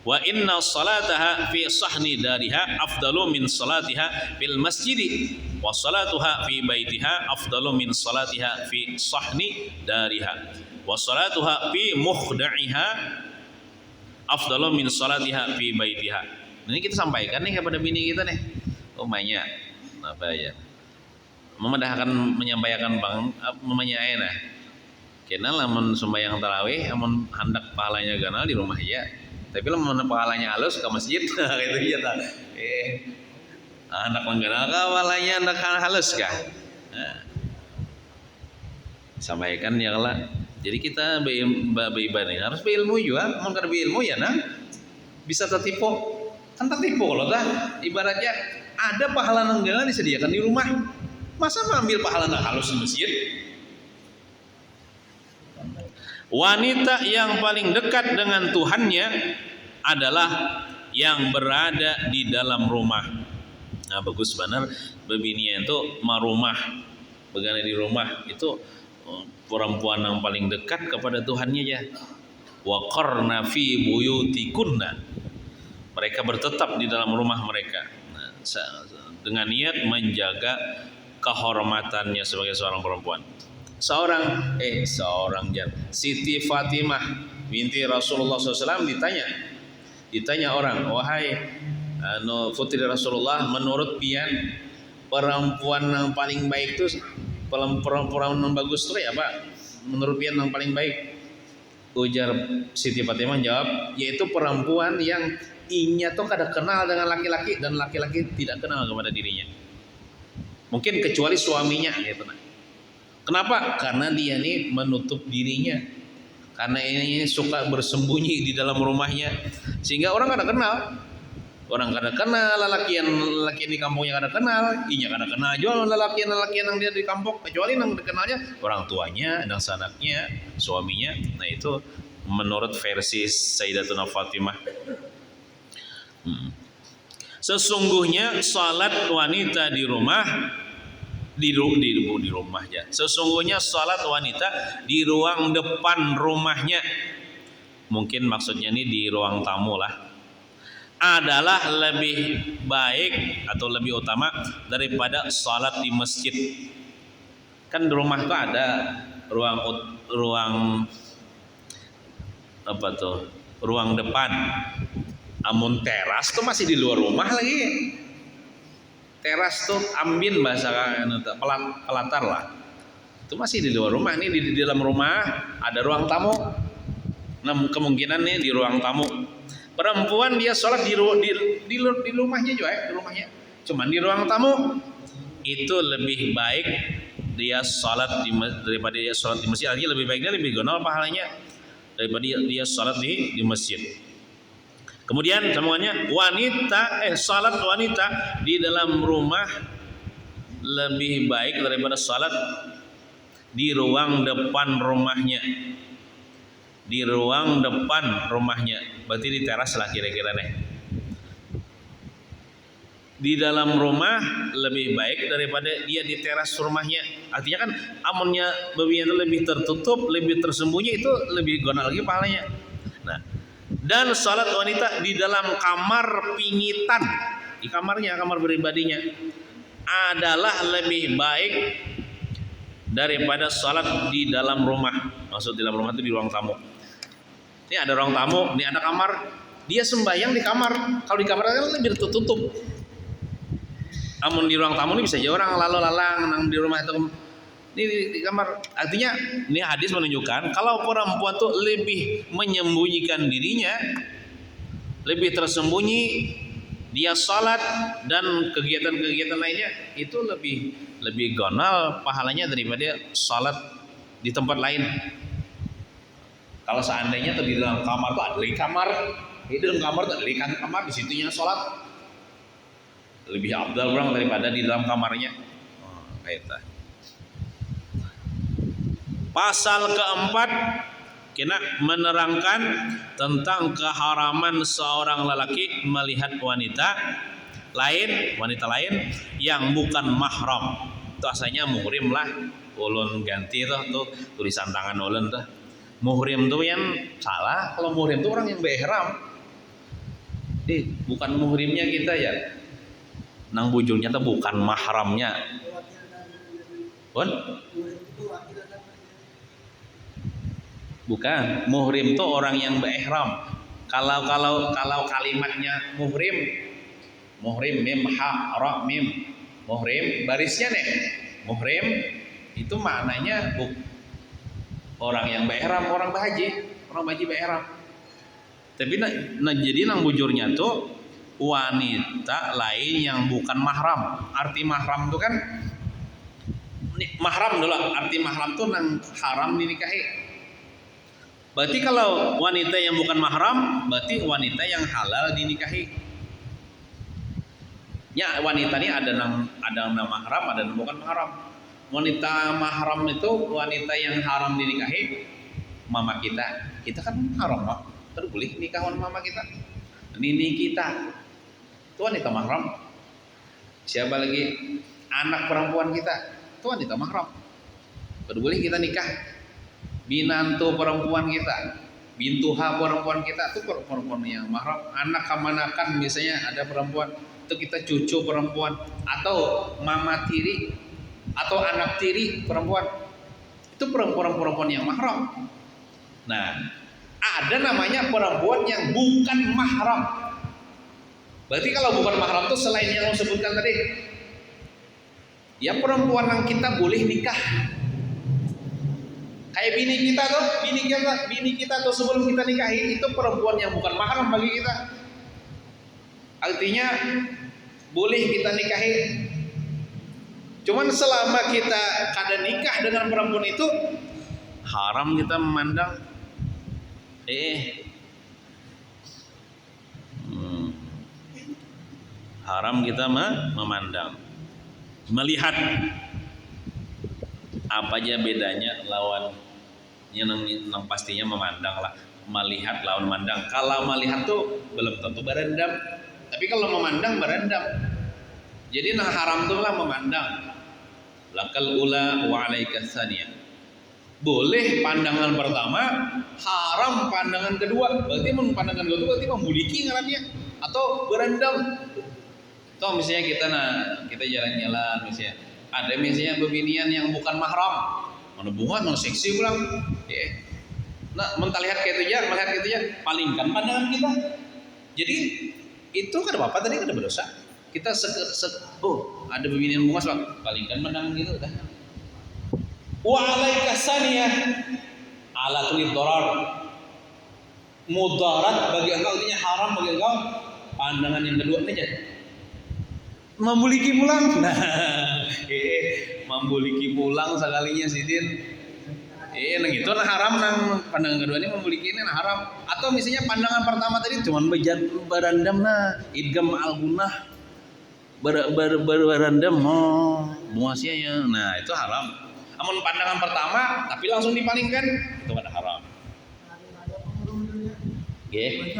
wa inna salataha fi sahni dariha afdalu min salatiha fil masjidi wa salatuha fi baitiha afdalu min salatiha fi sahni dariha wa salatuha fi mukhda'iha afdalu min salatiha fi baitiha. Ini kita sampaikan nih kepada bini kita nih. Umanya apa ya? Mama dah akan menyampaikan bang mamanya ayeuna. Kenal lamun sembahyang tarawih amun hendak pahalanya ganal di rumah aja. Tapi lamun pahalanya halus ke masjid gitu aja tah. Hendak mengganal ka pahalanya hendak halus kah? Nah. Sampaikan ya Allah. Jadi kita beribadah harus berilmu juga. Mau kada berilmu ya nah bisa tertipu. Kan tertipu loh dah. Ibaratnya ada pahala nenggalan disediakan di rumah. Masa mengambil pahala halus di masjid? Wanita yang paling dekat dengan Tuhannya adalah yang berada di dalam rumah. Nah bagus benar bebinian itu marumah. Begana di rumah itu perempuan yang paling dekat kepada Tuhannya ya. Wa qarna fi buyutikunna. Mereka bertetap di dalam rumah mereka. Nah, dengan niat menjaga kehormatannya sebagai seorang perempuan. Seorang Siti Fatimah binti Rasulullah SAW ditanya orang, wahai putri Rasulullah, menurut pian perempuan yang paling baik itu perempuan yang bagus itu ya Pak? Menurut pian yang paling baik? Ujar Siti Fatimah jawab, yaitu perempuan yang inya tuh kada kenal dengan laki-laki dan laki-laki tidak kenal kepada dirinya. Mungkin kecuali suaminya gitu. Kenapa? Karena dia ini menutup dirinya. Karena ini suka bersembunyi di dalam rumahnya sehingga orang kada kenal. Orang kada kenal lelaki di kampungnya kada kenal, inya kada kenal jual lelaki yang dia di kampung kecuali yang dikenalnya orang tuanya dan sanaknya, suaminya. Nah itu menurut versi Sayyidatuna Fatimah. Sesungguhnya salat wanita di rumah di rumahnya. Sesungguhnya salat wanita di ruang depan rumahnya. Mungkin maksudnya ini di ruang tamu lah. Adalah lebih baik atau lebih utama daripada salat di masjid. Kan di rumah tuh ada ruang apa tuh? Ruang depan. Amun teras tuh masih di luar rumah lagi. Teras tuh ambin bahasa pelatar lah. Itu masih di luar rumah. Nih di dalam rumah ada ruang tamu. Nah, kemungkinan nih di ruang tamu. Perempuan dia sholat di rumahnya juga ya, di rumahnya. Cuman di ruang tamu itu lebih baik dia sholat daripada dia sholat di masjid. Artinya lebih baiknya lebih gonol pahalanya daripada dia sholat di masjid. Kemudian sambungannya salat wanita di dalam rumah lebih baik daripada salat di ruang depan rumahnya. Di ruang depan rumahnya, berarti di teras lah kira-kira nih. Di dalam rumah lebih baik daripada dia di teras rumahnya. Artinya kan amunnya babinya itu lebih tertutup, lebih tersembunyi, itu lebih gonal lagi pahalanya. Nah, dan salat wanita di dalam kamar pingitan, di kamarnya, kamar pribadinya, adalah lebih baik daripada salat di dalam rumah. Maksud di dalam rumah itu di ruang tamu. Ini ada ruang tamu, ini ada kamar, dia sembahyang di kamar. Kalau di kamar kan lebih tertutup. Amun di ruang tamu ini bisa aja orang lalu lalang nang di rumah itu. Ini di kamar. Artinya ini hadis menunjukkan kalau perempuan tuh lebih menyembunyikan dirinya, lebih tersembunyi, dia salat dan kegiatan-kegiatan lainnya itu lebih gonal pahalanya daripada salat di tempat lain. Kalau seandainya tuh di dalam kamar tuh ada lagi kamar, di dalam kamar tuh ada lagi kamar, di situnya sholat lebih afdal orang daripada di dalam kamarnya. Kayak itu. Pasal keempat kena menerangkan tentang keharaman seorang lelaki melihat wanita lain yang bukan mahram. Itu asalnya muhrim lah, ulun ganti tuh tulisan tangan ulun tuh. Muhrim tuh yang salah. Kalau muhrim tuh orang yang berihram. Bukan muhrimnya kita ya. Nang bujurnya tuh bukan mahramnya. Bukan. Muhrim tuh orang yang berihram. Kalau kalimatnya muhrim mim ha ra mim. Muhrim barisnya nih. Muhrim itu maknanya orang yang berihram, orang berhaji berihram. Tapi jadi nang bujurnya tuh wanita lain yang bukan mahram. Arti mahram tuh kan mahram dulu. Arti mahram tuh nang haram dinikahi. Berarti kalau wanita yang bukan mahram, berarti wanita yang halal dinikahi. Ya wanita ini ada nang mahram, ada nang bukan mahram. Wanita mahram itu wanita yang haram dinikahi mama kita. Kita kan haram, Pak. Terus boleh nikah sama mama kita. Nini kita. Itu wanita mahram. Siapa lagi? Anak perempuan kita. Itu wanita mahram. Terus boleh kita nikah. Binantu perempuan kita. Bintuha perempuan kita itu perempuan yang mahram. Anak kemanakan biasanya ada perempuan. Itu kita cucu perempuan atau mama tiri atau anak tiri perempuan, itu perempuan yang mahram. Nah, ada namanya perempuan yang bukan mahram. Berarti kalau bukan mahram itu selain yang lo sebutkan tadi, ya perempuan yang kita boleh nikah. Kayak bini kita tuh sebelum kita nikahi itu perempuan yang bukan mahram bagi kita. Artinya boleh kita nikahi. Cuman selama kita kada nikah dengan perempuan itu haram kita memandang. Haram kita memandang. Melihat apa aja bedanya lawannya nang pastinya memandang lah. Melihat lawan memandang. Kalau melihat tuh belum tentu berendam. Tapi kalau memandang berendam. Jadi nah haram itu lah memandang. Lakal ula wa alaikas tsaniyah. Boleh pandangan pertama, haram pandangan kedua. Berarti pandangan kedua itu berarti memiliki ngarannya atau berendam. Toh misalnya kita jalan-jalan misalnya, ada misalnya bebinian yang bukan mahram, mana bunga, mana seksi pulang. Nah, mentalihat kayak itu ya, palingkan pandangan kita. Jadi itu kada apa tadi kada berdosa. Kita ada bebinian bunga, palingkan pandangan gitu dah. Wa alaika saniyah ala tulid darar. Mudarat bagi engkau artinya haram bagi engkau. Pandangan yang kedua ini aja. Memiliki pulang. Nah, memiliki pulang sekalinya sidin. Nang itu nah haram, nang pandangan kedua ini memiliki ini nah haram. Atau misalnya pandangan pertama tadi cuman berandam nah idgam al-gunah berandam muasianya. Nah, itu haram. Namun pandangan pertama tapi langsung dipalingkan itu kada haram. Nggih.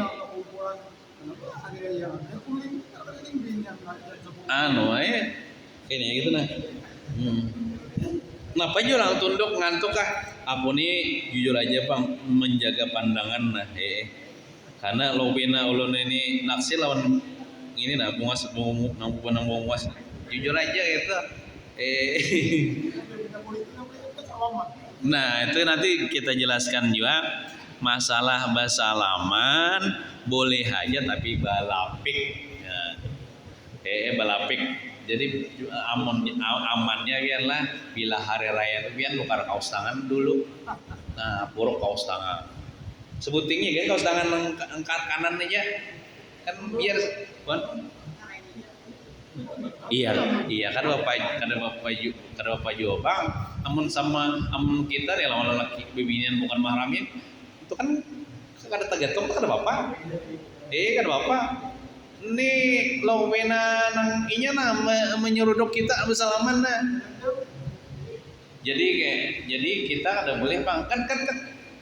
Ini gitu nah. Napa orang tunduk ngantuk kah? Aku nih jujur aja Bang menjaga pandangan nah. Karena lobena ulun ini naksir lawan ini nah bungas bungas. Jujur aja gitu. Nah, itu nanti kita jelaskan juga masalah basalaman boleh aja tapi balapik. Balapik. Jadi amannya lah bila hari raya itu biar tukar kaos tangan dulu. Nah, puruk kaos tangan. Sebutingnya kan kaos tangan angkat kanan aja. Kan biar iya kan bapak juga Bang. Amun kita ya lawan laki bebinian bukan mahramnya. Itu kan kada tergantung kada bapak. Kada bapak. Ini lowena nang inya nah menyeruduk kita bersalaman nah. Jadi kita kada boleh Bang. Kan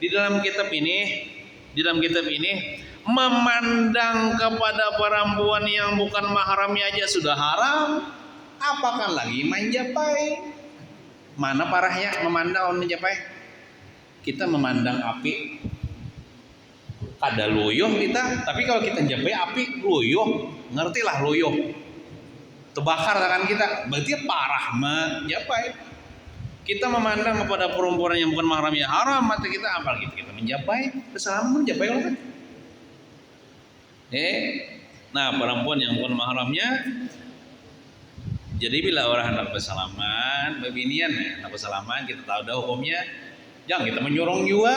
di dalam kitab ini memandang kepada perempuan yang bukan mahramnya aja sudah haram. Apakah lagi menjapai? Mana parahnya memandang orang menjapai? Kita memandang api kada loyoh kita, tapi kalau kita menjapai api loyoh, ngertilah loyoh. Terbakar tangan kita, berarti parah menjapai. Kita memandang kepada perempuan yang bukan mahramnya haram, mata kita apalagi kita menjapai, kesalahan menjapai orang kan? Nah perempuan yang bukan mahramnya, jadi bila orang hendak bersalaman, bebinian hendak bersalaman, kita tahu dah hukumnya, jangan kita menyorong juga.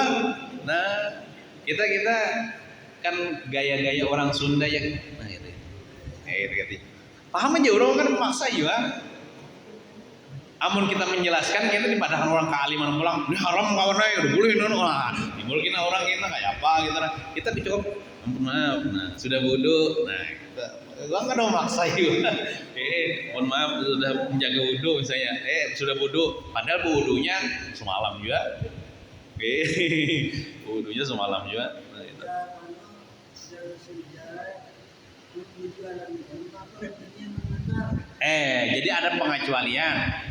Nah kita kan gaya-gaya orang Sunda ya, nah itu, paham aja orang kan memaksa juga. Amun kita menjelaskan kita dipadakan orang kealiman pulang, ini haram kawan aja, udah boleh nono lah, dimulkin orang kita kayak apa gitu, kita cukup maaf, nah sudah wudu, nah kita kan mau maksa juga, mohon maaf sudah menjaga wudu misalnya, sudah wudu, padahal wudunya semalam juga, wudunya semalam juga, nah, gitu. Jadi ada pengecualian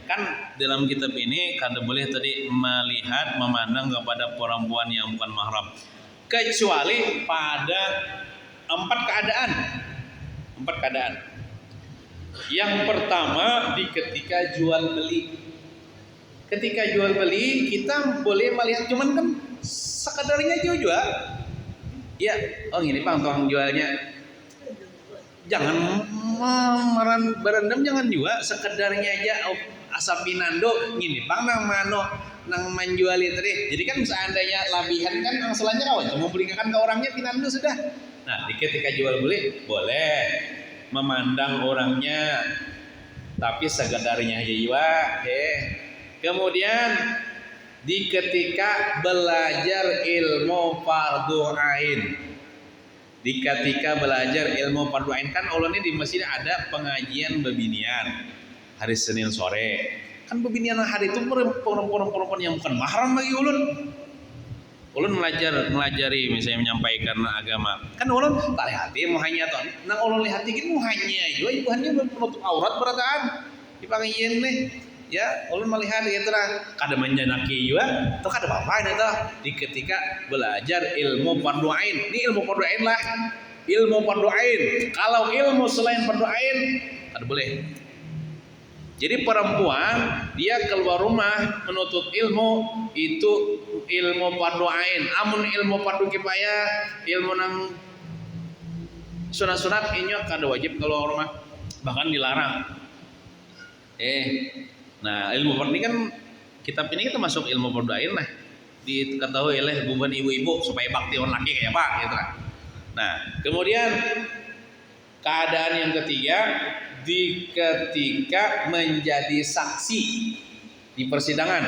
kan dalam kitab ini kada boleh tadi melihat memandang kepada perempuan yang bukan mahram kecuali pada empat keadaan. Yang pertama di ketika jual beli kita boleh melihat cuman kan sekadarnya juga ya ini Bang tukang jualnya jangan berendam, jangan juga sekedarnya aja asap pinando gini Bang nang mano nang menjuali tadi. Jadi kan seandainya labihan kan angsulannya kawan cuma berikan ke orangnya pinando sudah. Nah di ketika jual beli boleh memandang orangnya tapi sekedarnya aja juga. Kemudian di ketika belajar ilmu fardhu ain. Di ketika belajar ilmu fardu ain kan ulun ini di masjid ada pengajian bebinian hari Senin sore. Kan bebinian hari itu perempuan yang bukan mahram bagi ulun. ulun melajari misalnya menyampaikan agama. Kan ulun tak hati mau hanya tuh. Nang ulun lihat dikit mau hanya juga ibu hanya menutup aurat berataan. Dipanggilin nih. Ya, ulun melihat itu lah kada menjanaki juga. Tuh kada apa ini tuh di ketika belajar ilmu fardu ain. Ini ilmu fardu ain lah. Ilmu fardu ain. Kalau ilmu selain fardu ain kada boleh. Jadi perempuan dia keluar rumah menuntut ilmu itu ilmu fardu ain. Amun ilmu fardu kifayah, ilmu nang sunat-sunat ini kada wajib keluar rumah, bahkan dilarang. Nah ilmu fardu ini kan kitab ini kita masuk ilmu fardu ain lah. Diketahui oleh buban ibu-ibu supaya bakti orang laki kayak apa gitu lah. Nah kemudian keadaan yang ketiga di ketika menjadi saksi di persidangan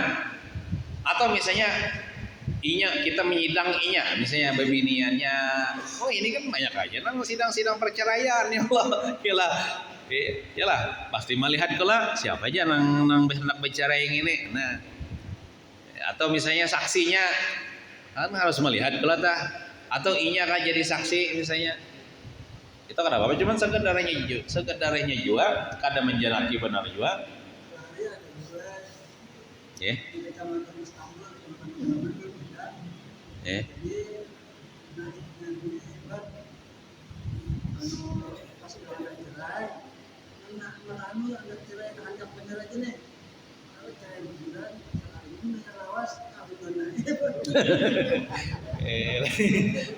atau misalnya kita menyidang misalnya bebiniannya ini kan banyak aja nang sidang-sidang perceraian ya Allah yalah pasti melihat kala siapa aja nang hendak bicara yang ini. Nah atau misalnya saksinya kan harus melihat kala tah atau kan jadi saksi misalnya itu kan apa cuman sekedarnya juga kada menjalani benar juga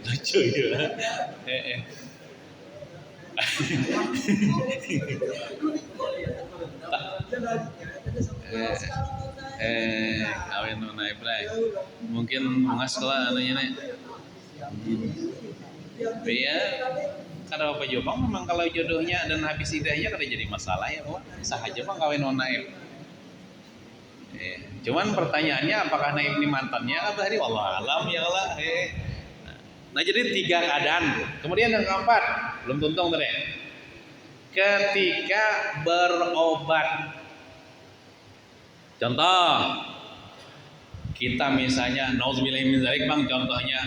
lucu ya kawin naik play mungkin mengas sekolah anunya nih ya kada apa juga bang memang kalau jodohnya dan habis idahnya kada jadi masalah ya bang sah aja bang kawin naib. Cuman pertanyaannya apakah naib ini mantannya atau hari wallah alam ya Allah. Nah jadi 3 keadaan. Kemudian yang keempat belum tuntung tadi. Ketika berobat. Contoh kita misalnya nauzubillah min dzalik bang contohnya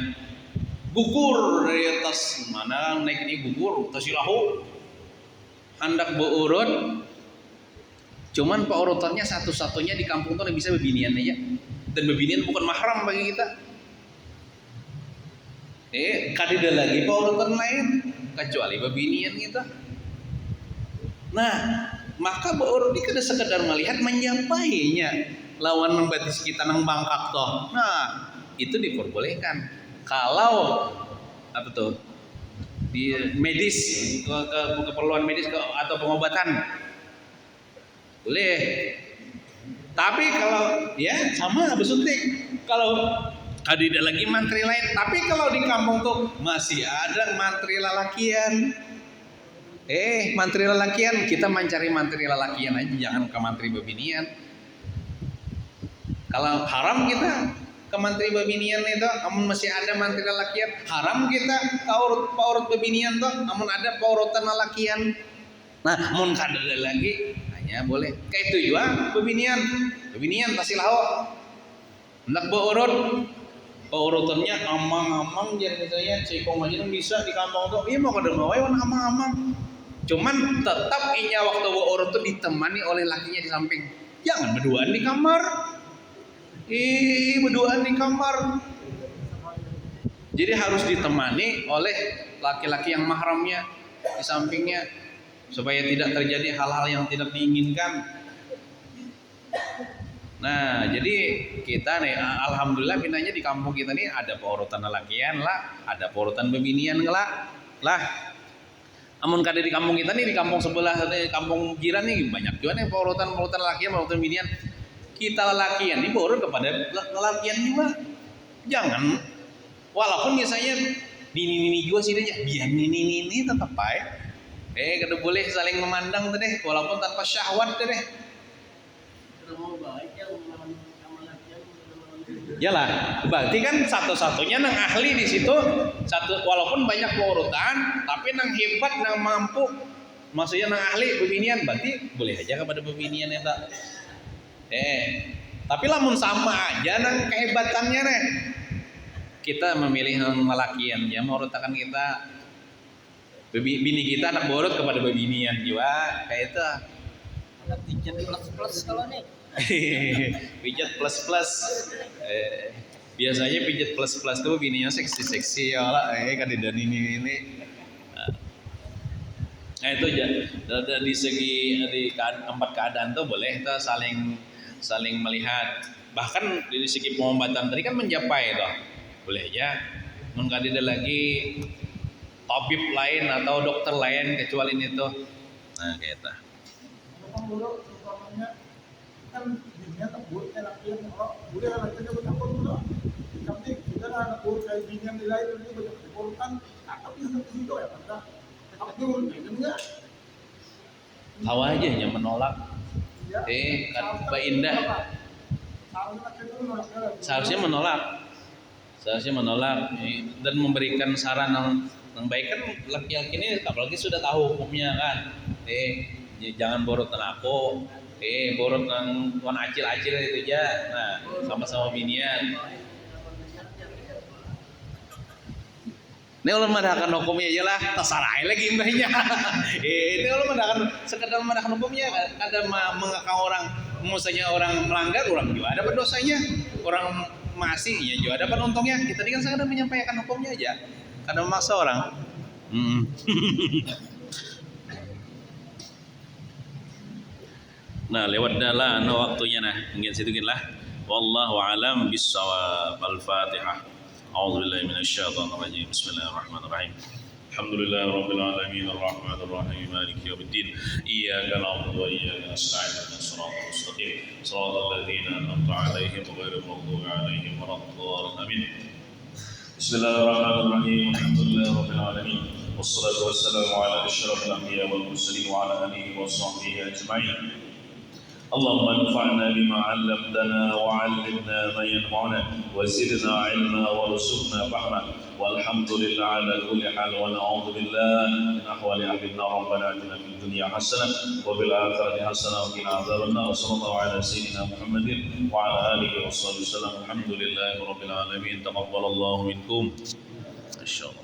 gugur dari atas mana naik ini gugur tasilahu hendak beurut cuman paurutannya satu-satunya di kampung tuh bisa bebinian aja dan bebinian bukan mahram bagi kita. Kadida lagi paurutan lain kecuali bebinian kita. Nah maka beurut ini kada sekedar melihat menyampainya lawan membatis kita nang bangkak toh. Nah itu diperbolehkan kalau apa tuh di medis keperluan medis atau pengobatan boleh. Tapi kalau ya sama habis suntik kalau kadida lagi mantri lain. Tapi kalau di kampung tuh masih ada mantri lalakian. Mantri lalakian kita mencari mantri lalakian aja jangan ke mantri bebinian. Kalau haram kita ke mantri bebinian itu, namun masih ada mantri lalakian, haram kita paurut bebinian tuh, namun ada paurutan lalakian. Nah, mun kada lagi hanya boleh. Kayak itu juga bebinian pasti lahu. Hendak beurut paurutannya amang-amang jadi misalnya cekong aja bisa di kampung tuh. Iya mau kada mau wan amang-amang. Cuman tetap waktu beurut tuh ditemani oleh lakinya di samping. Jangan berduaan di kamar. Berduaan di kamar. Jadi harus ditemani oleh laki-laki yang mahramnya di sampingnya supaya tidak terjadi hal-hal yang tidak diinginkan. Nah, jadi kita nih alhamdulillah pinanya di kampung kita nih ada paurutan lelakian lah, ada paurutan bebinian lah. Amun kada di kampung kita nih, di kampung sebelah, di kampung jiran nih banyak juga nih paurutan lelakian, paurutan bebinian. Kita lelakian ini baurut kepada lelakian juga. Jangan walaupun misalnya nini juga sih dia, biar nini tetap baik. Kada boleh saling memandang tuh deh, walaupun tanpa syahwat tuh deh. Yalah, berarti kan satu-satunya nang ahli di situ walaupun banyak paurutan, tapi nang hebat, nang mampu, maksudnya nang ahli bebinian, berarti boleh aja kepada bebinian ya tak. Tapi lamun sama aja nang kehebatannya nih. kita memilih ngelakian ya merupakan kita bini kita anak borot kepada bebinian juga kayak itu. Ada pijat plus kalau nih. Pijat plus. Biasanya pijat plus tuh bininya seksi ya lah kan dan ini. Nah itu aja dari segi empat keadaan tuh boleh tuh saling melihat, bahkan dari segi pengobatan tadi kan mencapai toh boleh ya. Nggak ada lagi tabib lain atau dokter lain kecuali itu. Nah kayak itu. Memang dulu umpamanya kan binian tak buat kayak laki kalau boleh laki dia bertakut dulu. Tapi kita anak buat kayak binian di lain itu banyak dikorban. Tapi yang itu ya pada itu enggak. Tahu aja yang menolak. Kan Mbak Indah. Seharusnya menolak dan memberikan saran yang baik kan laki-laki ini apalagi sudah tahu hukumnya kan. Jangan borotan aku. Borot yang tuan acil-acil itu aja. Nah, sama-sama binian. Ini ulama mendahkan hukumnya aja lah, tersarai lagi mbahnya. Ini ulama mendahkan sekedar mendahkan hukumnya, ada mengakang orang, misalnya orang melanggar, orang juga dapat dosanya, orang masih ya juga dapat untungnya. Kita ini kan sekedar menyampaikan hukumnya aja, kadang memaksa orang. Nah lewat dah waktunya nah, mungkin situ lah. Wallahu alam bissawab. Al-Fatihah. أعوذ بالله من الشيطان الرجيم بسم الله الرحمن الرحيم الحمد لله رب العالمين الرحمن الرحيم مالك يوم الدين إياك نعبد وإياك نستعين اهدنا الصراط المستقيم صراط الذين أنعمت عليهم غير المغضوب عليهم ولا الضالين آمين بسم الله الرحمن الرحيم الحمد لله رب العالمين والصلاة والسلام على أشرف الأنبياء والمرسلين وعلى آله وصحبه أجمعين اللهم انفعنا بما علمتنا وعلمنا ما ينفعنا وزدنا علما وارزقنا فهما والحمد لله على كل حال ونعوذ بالله من احوال اهل النار ربنا اتنا في الدنيا حسنه وفي الاخره حسنه وقنا عذاب النار وصلى الله على سيدنا محمد وعلى اله وصحبه وسلم الحمد لله رب العالمين تقبل الله منكم ان شاء الله.